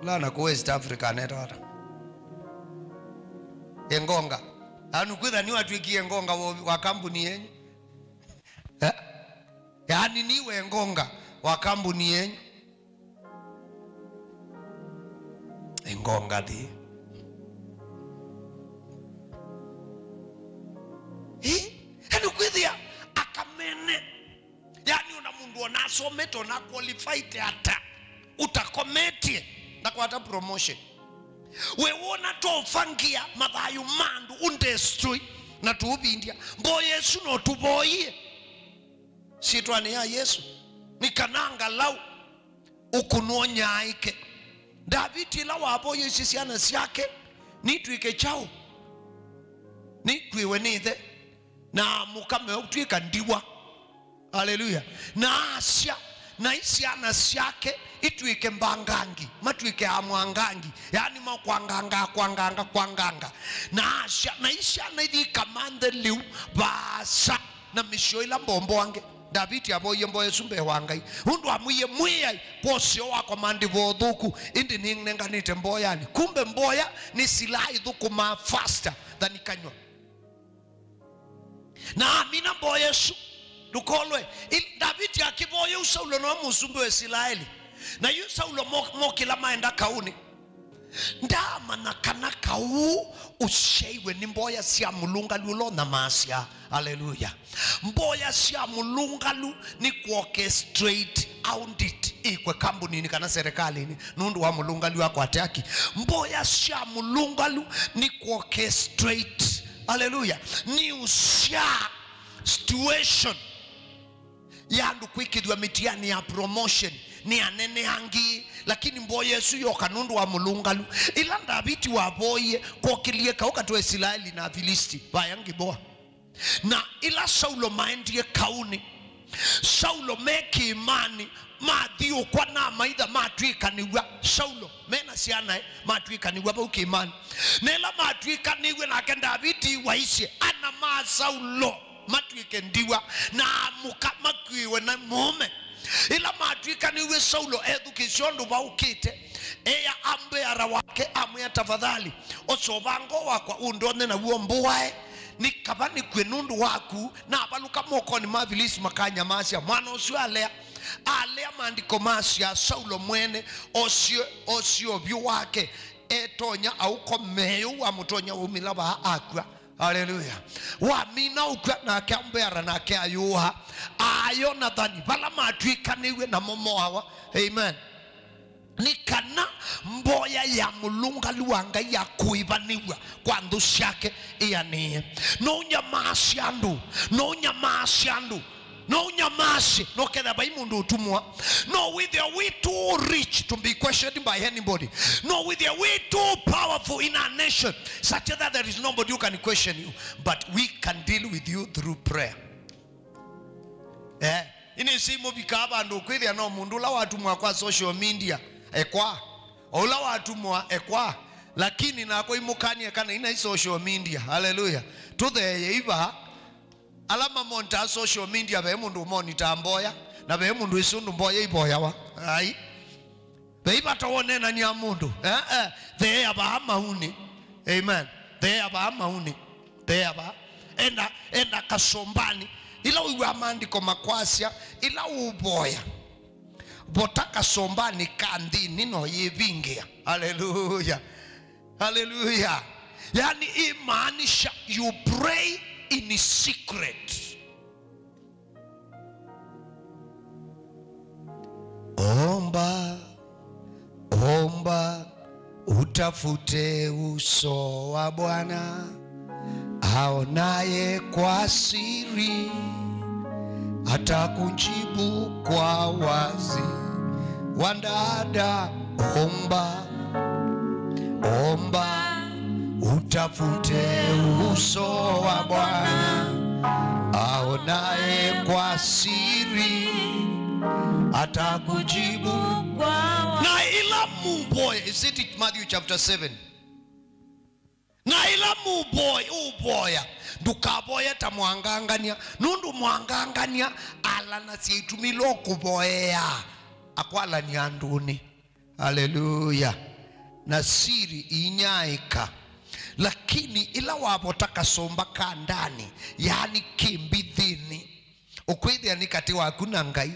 lana ko West Africa neta wada engonga anu kwitha ni watu ikie ngonga wa kampuni yenyu yani niwe ngonga wa kampuni yenyu engonga di anu kwithia akamene yani una mundu ona someto na qualified hata utakometie na kwa hata promotion we wona tofangia mathayu mandu undestroy na tuubindia mbo Yesu no tuboie sitwani ya Yesu nikananga lau ukunonya ike David la waboye sisiana siake nitwike chao nitwiwe nithe na mukame utwika ndiwa. Haleluya. Na Asia na isiana siake itwike mbangangi matwike amwangangi yani kwanganga na Asia na isiana idi kamande liu basa na mishoila mbombo wange David aboye mboye sumbe wangai undu amuye mwiya posio wako mandi vodhuku indi ninenganite mboyani kumbe mboya ni silahi dhuku ma faster than kanywa na amina mboye Yesu dukolwe David akiboye usaulo no musumbe wa Israeli na yu saulo mokila maenda kauni ndama na kanaka usheiwe ni mboya sia mulungalu lo na masia. Haleluya. Mboya sia mulungalu ni kuorchestrate audit ikwe kampuni ni kana serikali ni nundu wa mulungalu wako ataki mboya sia mulungalu ni kuorchestrate. Haleluya. Ni usia situation yandu kwikidwa mitiani ya promotion ni anene hangi lakini mboye Yesu yo kanundu wa mulungalu ila David wa boye kokilie kauka tu Israeli na Filisti bayangi boa na ila Saulo maendie kauni Saulo meki imani mathio kwa na maitha matwika niwa Saulo mena siana matwika niwa ba ukimani nela matwika niwe na David waishe ana ma Saulo matwike ndiwa na mukama kwiwe na mume ila matwika niwe Saulo education ba ukite eya ambe ara wake amwe tafadhali osobango wakwa undone na uombo wae nikabani kwenundu waku na abaluka moko ni mabilisi makanya masia mwana osio alea maandiko masia Saulo mwene osio byu wake etonya auko meyo wa mutonya umilaba akwa. Haleluya. Wa mina ukwa na kambera na kayuha ayo nadhani bala matwika niwe na momo hawa. Amen. Nikana mboya ya mulunga luanga ya kuibaniwa kwa ndushake iya niye no nyamasiandu no unyamasi no ketha bai mundu utumwa no with your way too rich to be questioned by anybody, no with your way too powerful in our nation such that there is nobody who can question you, but we can deal with you through prayer. Ini simu bikaba ndo kwithia no mundu la watumwa kwa social media ekwa ola watumwa ekwa lakini nako imukanie kana ina social media. Hallelujah. To the iva alama monta social media be mundu monitor mboya na be mundu isundu mboya iboya wa ai be iba tawone na nya mundu they aba mauni. Amen. They aba mauni. They aba enda kasombani ila uwa maandiko makwasya ila uboya botaka sombani kandi nino yevingia. Hallelujah. Hallelujah. Yani imaanisha you pray in secret. Omba omba utafute uso wa Bwana aonaye kwa siri atakujibu kwa wazi. Wandada omba omba utafute uso wa Bwana aonaye kwa siri atakujibu kwa wazi. Na ila muboy, is it Matthew chapter 7? Na ila muboy uboya dukaboya tamwangangania nundu mwangangania ala na siitumilo kuboya akwala ni anduni. Hallelujah. Na siri inyaika lakini ila wabotaka somba ka ndani yani kimbithini ukwithia ni kati waku na Ngai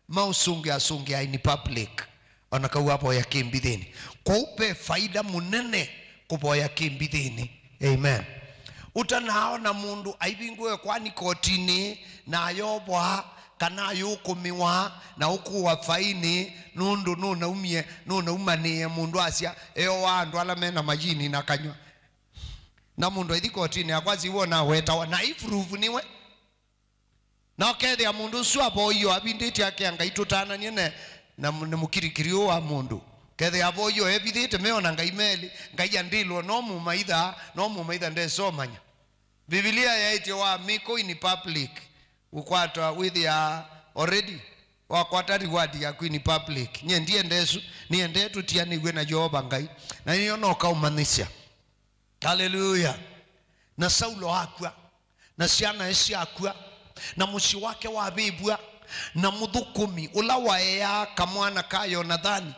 mausungi asungi in public onakau aboya kimbithini kupe faida munene kuboya kimbithini. Amen. Utanaona mundu aibingwe kwani kotini na ayobwa kana yukumiwa na ukuwa faini nundu nuna umie nuna umanie mundu asya eo wandu ala mena majini na kanywa na mundu ithi kotini akwazi wona weta na ifruvu niwe na okethe ya mundu swabo iyo abinditi yake angaitutana nyene na mukirikiri wa mundu kethe abo iyo ebithite meona ngaimeli ngaija ndilo no mu maitha ndesomanya Biblia yaite wa miko in public ukwata with ya already wakwata reward ya in public nye ndiye ndesu niende tutiani gwe na Jehova Ngai na niyo no kaumanisha. Hallelujah. Na Saulo akwa na ciana eci akwa na muci wake wa bibwa na muthukumi ula waea kamwana ka Yonathani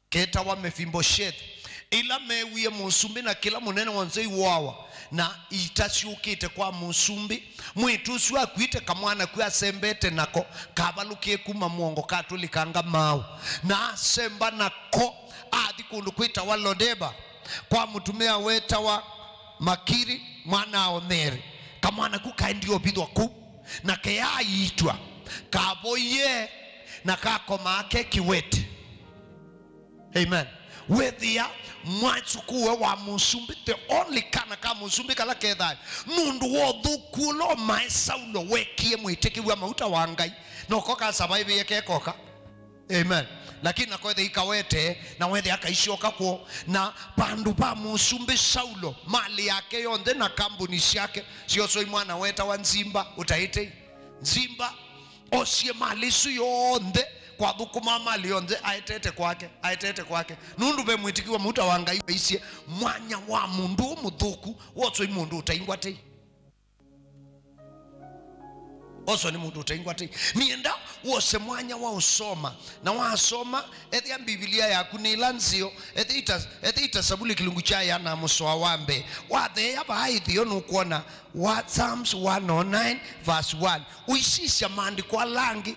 keta wa Mefiboshethi ila mewie musumbi na kila munene wanzei wawa na itasiukite kwa musumbi mwitusu akwite kamwana kwa sembete nako kabalukie kuma muongo katulikanga mao na semba nako adi kundu kwita wa Lodeba kwa mutumia weta wa Makiri mwana wa Neri kamwana kukaindio bidwa ku na kaya yitwa kaboye na kakoma ake kiwete. Amen. Wethia mwachukuwe wa musumbi the only kana ka musumbi kala ketha mundu wo thukulo mai Saulo wekie mwitiki wa mauta wa Ngai no koka survive yake koka. Amen. Lakini nakwethe ikawete na wethe akaishoka kwa na pandu pa musumbi Saulo mali yake yonde na kambuni yake sio soi mwana weta wa Nzimba utaite Nzimba osie mali su yonde kwa thukuma mali yonde aitete kwake nundu be mwitikiwa muta wa Ngai isie mwanya wa mundu muthuku woso imundu utaingwa tei oso ni mundu utaingwa tei nienda wose mwanya wa usoma na wasoma ethia Biblia yaku ni lanzio ethita sabuli kilungu cha ya na musoa wambe wathe yaba haithio nukuona wa Psalms 109 verse 1 uisisha maandiko alangi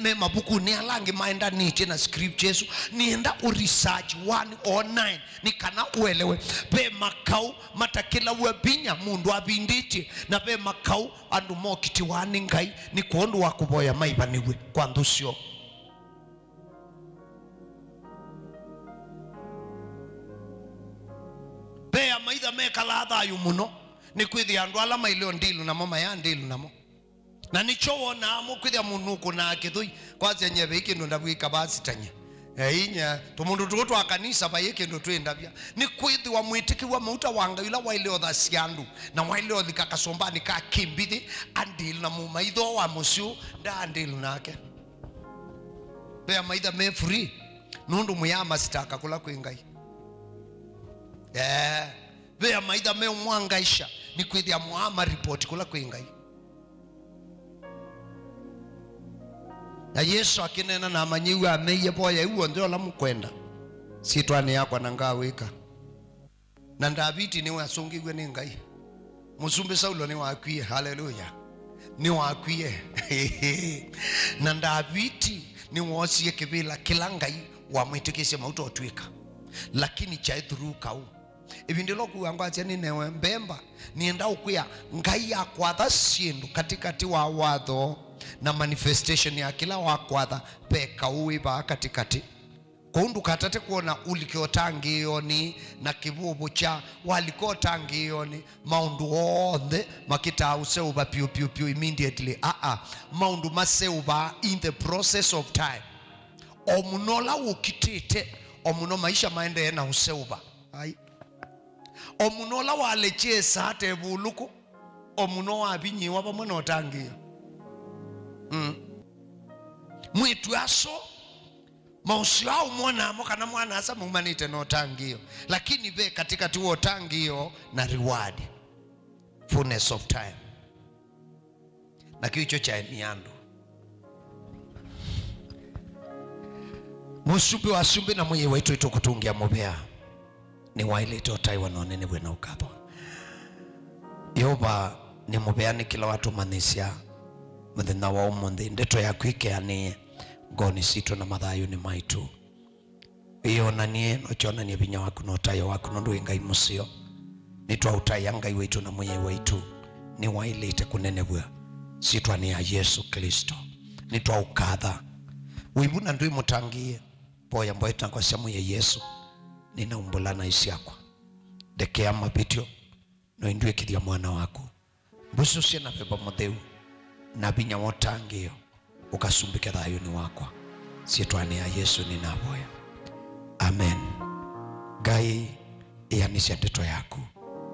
me mabuku ni alangi maenda niche na scriptures nienda research 109 ni kana uelewe pe makau matakila webinya mundu abinditi na pe makau andu mokiti wani Ngai ni kuondu wa kuboya maibaniwe kwa ndusio. Bea maitha mekala athayu muno ni kwithi andu ala mailio ndilu na mama ya ndilu namo na nichowona mukwithia munuku na kithui kwaze nyebe ikindu ndabwika basi tanye inya tumundu tutu akanisa ba ikindu twendabya ni kwithi wa mwitiki wa mauta wanga ila waile otha siandu na waile othika kasombani ka kimbithi andil na mumaitho wa musyu nda andil nake be maitha me free nundu muyama sitaka kula kwingai be maitha me mwangaisha ni kwithi muama report kula kwingai. Na Yesu akinena na amanyiwa ameye boya uo ndio la mukwenda sitwane yakwa na ngawika na Davidi ni wasungigwe ni ngai musumbe Saulo ni wakwie haleluya ni wakwie na Davidi ni wosie kibila kila ngai wa mwitikise mauto otwika lakini cha through kau ibindilo kuangwatia ni newe mbemba nienda ukuya ngai yakwa tha sindu katikati wa watho na manifestation ya kila wakwatha peka uiba katikati kundu katate kuona ulikiotangioni na kibubu cha walikotangioni maundu othe makita useuba piu immediately maundu maseuba in the process of time omunola ukitite omuno maisha maende na useuba ai omunola walechesa hate buluku omuno abinyi waba mwana otangio mwitu aso mausio au mwana amoka na mwana asa mumanite no tangio lakini be katika tuo tangio na reward fullness of time na kicho cha miando musumbi wa sumbi na mwenye wetu ito kutungia mobea ni waile ito taiwa nonene wena ukapa yoba ni mobea ni kila watu manisia muthenya wa umuthi ndeto ya kwikeanie ngoni sito na mathayo ni maitu iyo nanie no chona ni binya waku no tayo waku no ndui ngai musio ni twa utaya ngai wetu na mwenye wetu ni wailete kunenebwa sitwa ni ya Yesu Kristo ni twa ukatha wibuna ndui mutangie boya mboeta kwa samu ya Yesu nina umbulana isi yakwa dekea mabitio no indue kidia mwana wako mbusu sina beba mutheu na binya wotangio ukasumbike thayo ni wakwa sitwane ya Yesu ninaboya amen. Gai yanisha ndeto yaku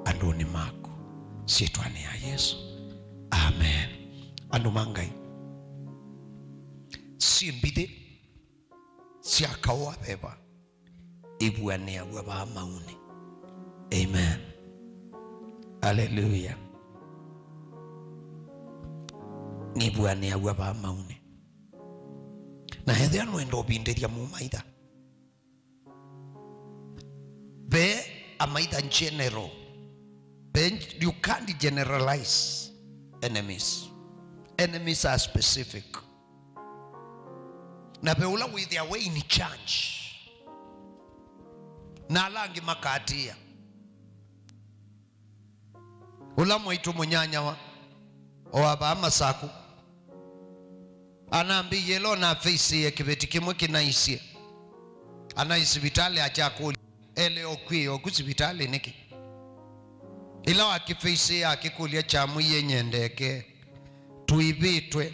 anduni maku sitwane ya Yesu amen. Andu mangai simbide siakawa beba ibuane ya baba mauni amen hallelujah ni bwane ya baba mauni na hedhe anu endo binderia mumaitha be amaitha general be you can't generalize enemies are specific na be ula with their way in change na alangi makatia ula mwaitu munyanya wa owaba amasaku anaambi yelo na face ya kibeti kimwe kinaisie anaisi vitale achakuli ele okwiyo kusibitale niki ila wakifeisi ya kikulia chamu yenyendeke tuibitwe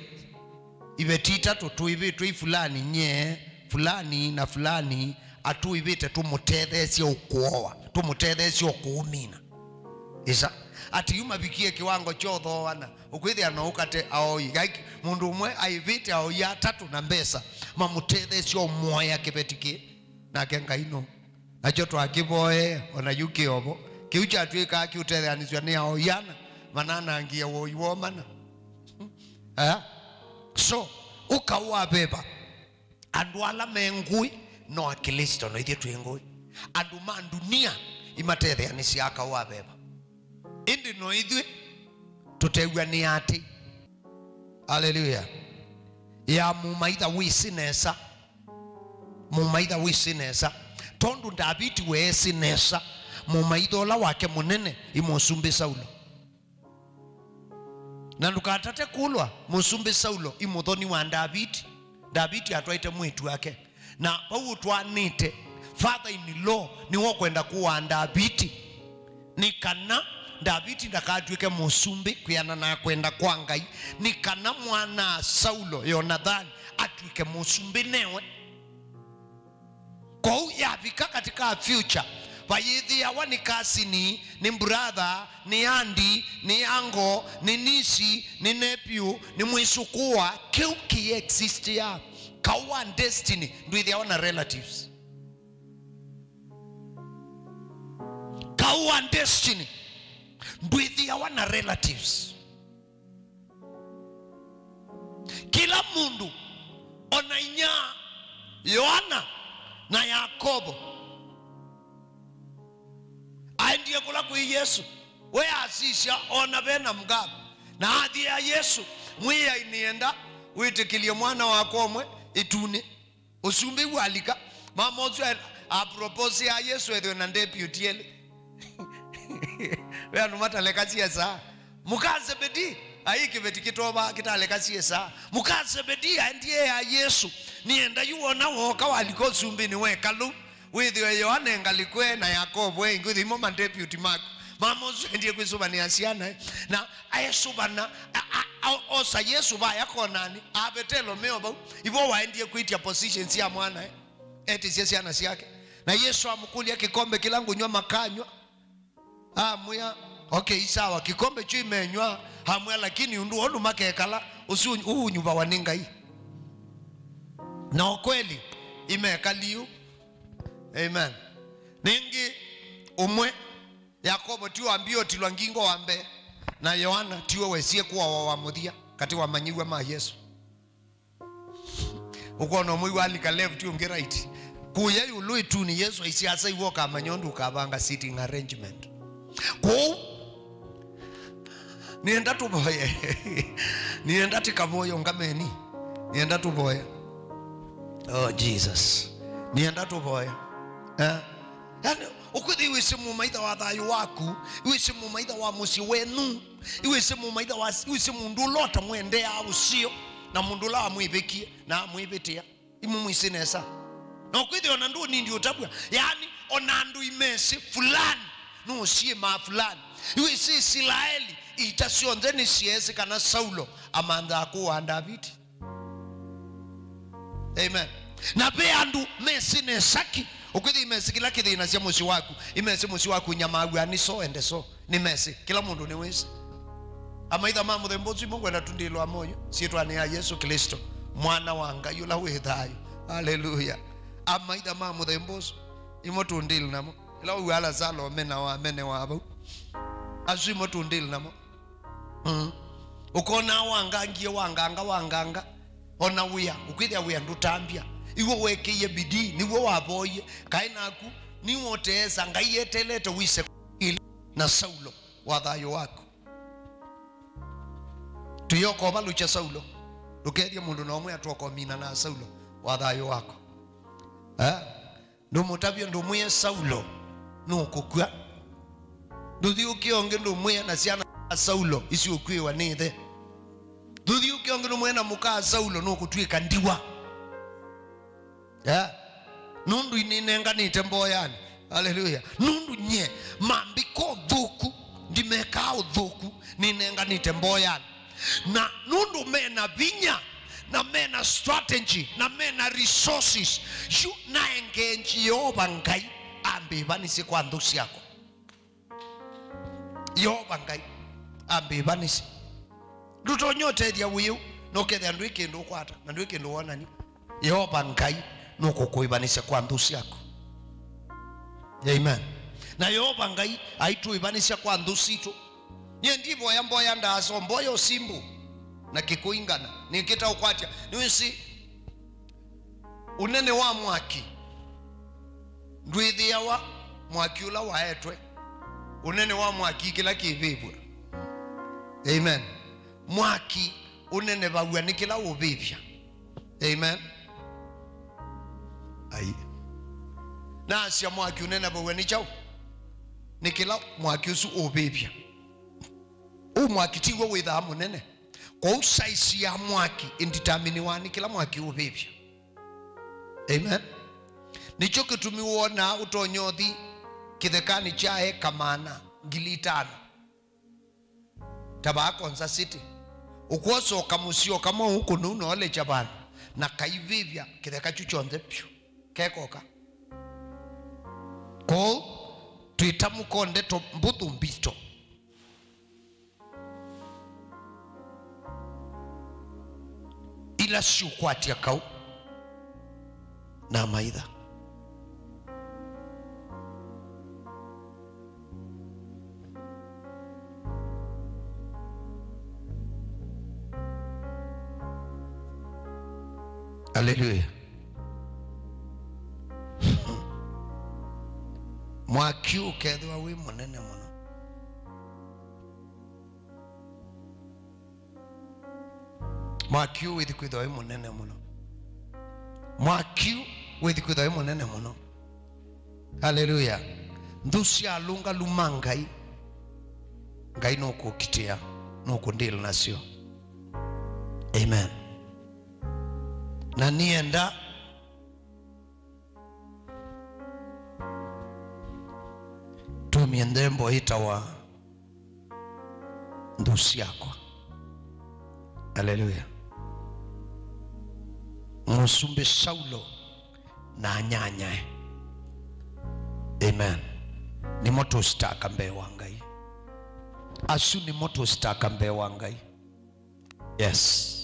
ibetita tuibitwe fulani nye fulani na fulani atuibite tumutethesye ukuowa tumutethesye ukuumina isa ati yuma bikie kiwango chotho wana ukwithia no ukate aoi gaiki mundu umwe aivite ao ya tatu na mbesa mamutethesye moya kibetiki na kengaino acho twakiboe ona yuki obo kiucha twika kiutethaniswa ni ao yana manana ngia woiwo mana so ukawa beba andu ala mengui no akilisto no ithie twingui andu mandunia imatethanisya akawa beba indi no ithie tutegwa ni ati hallelujah ya mumaitha wisinesa tondu Davidi we sinesa mumaitha ola wake munene imusumbi Saulo na ndukatate kulwa musumbi Saulo imuthoni wa Davidi atwaite mwitu wake na pau twanite father in law ni wo kwenda kuwa Davidi ni kana David ndakatuike musumbi kuyana na kwenda kwa Ngai, ni kana mwana Saulo Yonathani atuike musumbi newe. Kwa yavika katika future vayithi awa ni kasini, ni brother, ni andi, ni ango, ni nisi, ni nephew, ni mwisukua, kiu ki exist ya kawa destiny ndwithi awa na relatives. Kawa destiny ndwithi awa na relatives. Kila mundu onainya Yohana na Yakobo aendie kula kui Yesu, we asisha ona bena mgabu na adhi ya Yesu mwiya inienda witikilie mwana wakomwe itune usumbi walika mamozu a propose ya Yesu edho na deputy ele we anumata lekasi ya saa mukaze bedi aiki vetikitoba kitalekasi ya saa mukaze bedi aendie ya Yesu nienda yuona woka waliko sumbi ni wekalu withwe Yohana ngalikwe na Yakobo nguthi mo man deputy mark mamozu ndiye kwisubani asiana na ayesubana osa Yesu ba yakonani abetelo meoba ivo waendie kuitia positions ya mwana eti sisi ana siake na Yesu amkulia kikombe kilangu nywa makanywa muya okay sawa kikombe chui menywa hamwe lakini undu ondu makekala usu nyumba waninga hii na kweli imekaliu. Amen. Ningi umwe Yakobo tiwa ambio tilwa ngingo wambe na Yohana tiwa wesie kuwa wamuthia kati wa manyiwa ma Yesu. Ukono mwi walika left you right. Kuya yulu ituni Yesu isi asa iwoka manyondu kabanga sitting arrangement. Ko nienda tuboye. Nienda tikaboyo ngameni. Nienda tuboye. Oh Jesus. Nienda tuboye. Yani ukuthi wisimu maitha wa thayu waku, wisimu maitha wa musi wenu, wisimu maitha wa wisimu ndulota mwendea usio na mundula amwibekie na amwibetia imu mwisinesa na ukuthi ona ndu nindi utabwa yani ona ndu imesi fulani no sie ma fulani wisi Israeli itasionzeni siesi kana Saulo amanda kuwa David. Amen. Na be andu mesine saki ukuthi imesi kila kithi inasia musi waku imesi musi waku nyamagu aniso ende so ni mesi kila mundu ni wisi amaitha mamu thembozi Mungu anatundilwa moyo sietwa ni ya Yesu Kristo mwana wa Ngai yula withayo. Hallelujah. Amaitha mamu thembozi imotundil namo ila uala zalo mena wa mene wa abu azu imotundil namo ukona wangangie wanganga ona wia ukithia wia ndutambia iwo wekeye bidii niwo waboye kainaku niwo teza Ngai yetelete wise na Saulo wa thayo wako tuyoko balucha Saulo dukedia mundu no mwe atwako mina na Saulo wa thayo wako ndo mutabyo ndo mwe Saulo no kokwa nduthi ukionge ndo mwe na ciana Saulo isi ukwiwa nithe nduthi ukionge ndo mwe na muka Saulo no kutwika ndiwa nundu ininenganite mboyani. Hallelujah. Nundu nye mambiko dhuku ndimeka udhuku ninenganite mboyani na nundu mena vinya na mena strategy na mena resources yu na engage Yehova Ngai ambivanisi kwa ndusi yako Yehova Ngai ambivanisi nduto nyote dia wiu nokethia ndu ikindu kwata na ndu ikindu wonani Yehova Ngai nuko kuibanisha kwa ndusi yako. Amen. Na Yehova Ngai aitu ibanisha kwa ndusi tu nye ndivo ya mboya ndaso mboyo simbu na kikuingana nikita ukwatia niwisi unene wa mwaki ndwithia wa mwaki ula waetwe unene wa mwaki kila kivibwa. Amen. Mwaki unene bagwa nikila ubibya. Amen. Ai na asia mwaki unene bagwa ni chao nikila mwaki usu ubibya mwaki tiwo witha munene kwa usaisi ya mwaki indetermine wani kila mwaki ubibya. Amen. Nicho kitumiwona utonyothi kithekani cha eka mana 5,000 taba konza city ukwoso kamusio kama huko nuno ole chabana na kaivivya kitheka chuchonze pyu kekoka ko tuitamukonde to mbutu mbito ila siukwatia kau na maitha Hallelujah. Mwakiu kedwa wi munene muno. Mwakiu withi kwithwa wi munene muno. Mwakiu withi kwithwa wi munene muno. Hallelujah. Ndusi alunga lumangai. Ngai no kukitia, no kundil nasio. Amen. Na nienda tumiendembo itawa ndusi yako. Haleluya. Musumbe Saulo na nyanyae. Amen. Ni moto staka mbe wangai. Asu ni moto staka mbe wangai. Yes.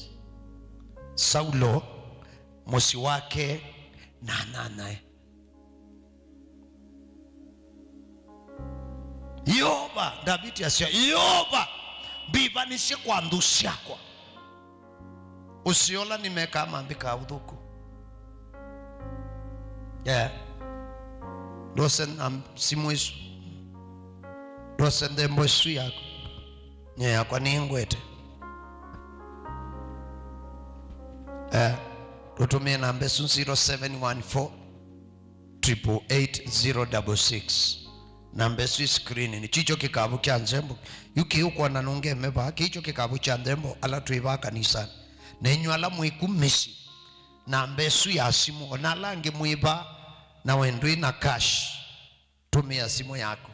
Saulo mosi wake na nanae. Yoba David asya Yoba bibanishe kwa ndusi yako. Usiola nimeka mambika udhuku. Yeah. Dosen simwesu. Dosen dembo su yako. Yeah, kwa ningwete. Tutumie namba 0714 888 namba screen ni chicho kikabu kya nzembo yuki uko nanunge meba kicho kikabu kya nzembo ala tuiba kanisa nenyu ala mwikumisi namba ya simu onalange mwiba na wendwi na cash tumia simu yako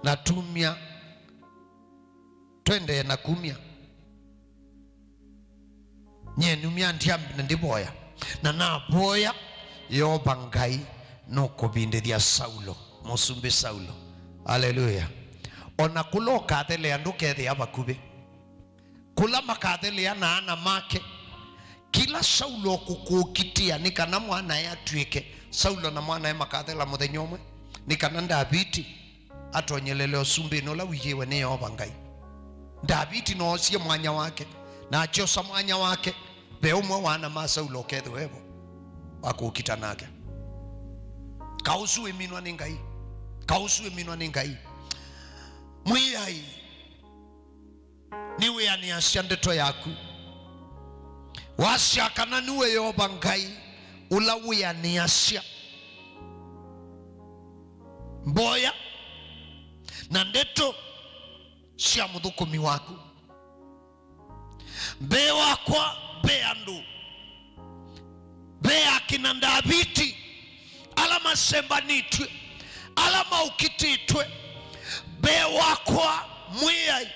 na tumia twende na kumia nye numia ntiambi ndiboya na boya Yoba ngai no kobinde dia Saulo musumbe Saulo. Hallelujah. Ona kulo kadele anduke dia bakube kula makadele ana ana make kila Saulo kukukitia nikana mwana ya twike Saulo na mwana ya makadela muthenyomwe nikana Davidi atonyelele osumbe no la wiyewe ne Yoba ngai Davidi no sie mwanya wake na chosa mwanya wake beumwe wana Saulo kedwebo wakukita nake kausuwe minwa ningai kausuwe minwa ningai mwiyai niwe yani asyandeto yaku wasyakana niwe Yoba ngai ula uya ni asya mboya na ndeto sya muthukumi waku be wakwa be andu be akina Davidi alama sembanitwe alama ukititwe be wakwa mwiyai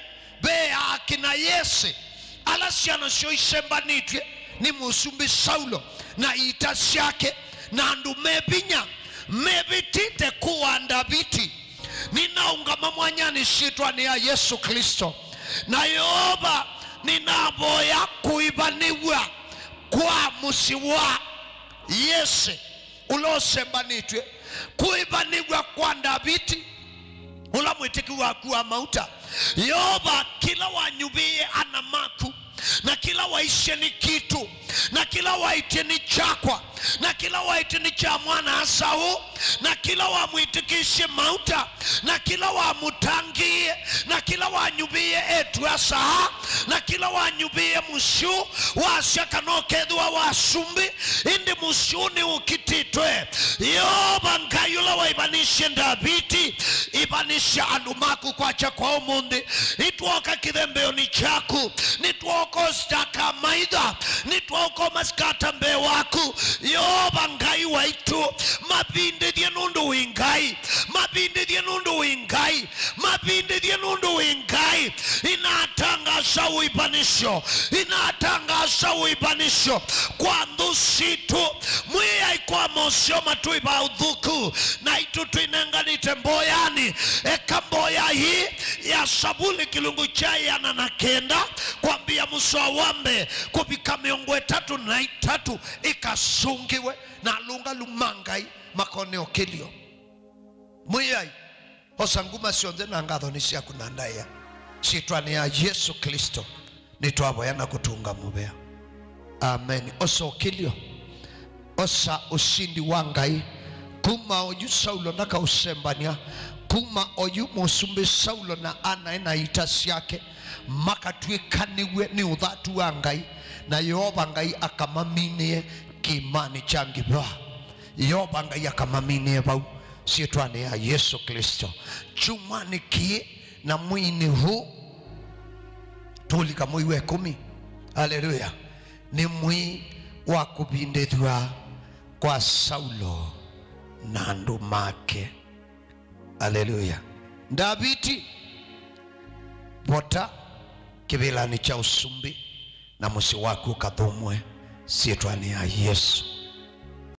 be akina Yese alasiana sio isembanitwe ni musumbi Saulo na itasyake na andu mebinya mebitite kuwa Davidi ninaunga mamwanyani shitwa ni ya Yesu Kristo na Yoba ninaboya kuibaniwa kwa musiwa Yese ulosembanitwe kuibaniwa kwa Davidi ula mwitikiwa kuwa mauta. Yoba kila wanyubie anamaku na kila waishe ni kitu na kila waite ni chakwa na kila waite ni cha mwana Asau na kila wamwitikishe mauta na kila wamutangie na kila wanyubie etu asaha na kila wanyubie mushu wasyaka no kedwa wasumbi indi mushu ni ukititwe. Yoba nkayula waibanishe Davidi ibanishe alumaku kwa chakwa umundi nituoka kithembeo ni chaku nituoko staka maidha nituoko maskata mbe waku. Yoba ngai waitu mabindithie nundu wingai, mabindithie nundu wingai, mabindithie nundu wingai. Inatangaza uibanisho, inatangaza uibanisho kwa ndusitu mwiya ikwa mosio matui ba udhuku na itutu inenganite mboyani. Eka mboya hii ya sabuli kilungu chai ya nanakenda kwambia muswa wambe kubika miongo 3 ikasungiwe na lunga lumangai makoneo kilio mwiya osanguma sionze na ngatho nisia kunandaya sitwani ya Yesu Kristo nitwaboyana kutunga mubea. Amen. Oso kilio osa ushindi wangai kuma oyu Saulo naka usembania kuma oyu musumbi Saulo na ana ena itasi yake makatwikaniwe ni uthatu wangai na Yehova ngai akamaminie kimani changibwa. Yehova ngai akamaminie bau sitwani ya Yesu Kristo chumani kie na mwini huu tulika mwiwe 10. Haleluya. Ni mwi wa kubindethwa kwa Saulo na ndumake. Haleluya. Davidi bota kibelani cha usumbi na musi waku kathumwe sitwani ya Yesu.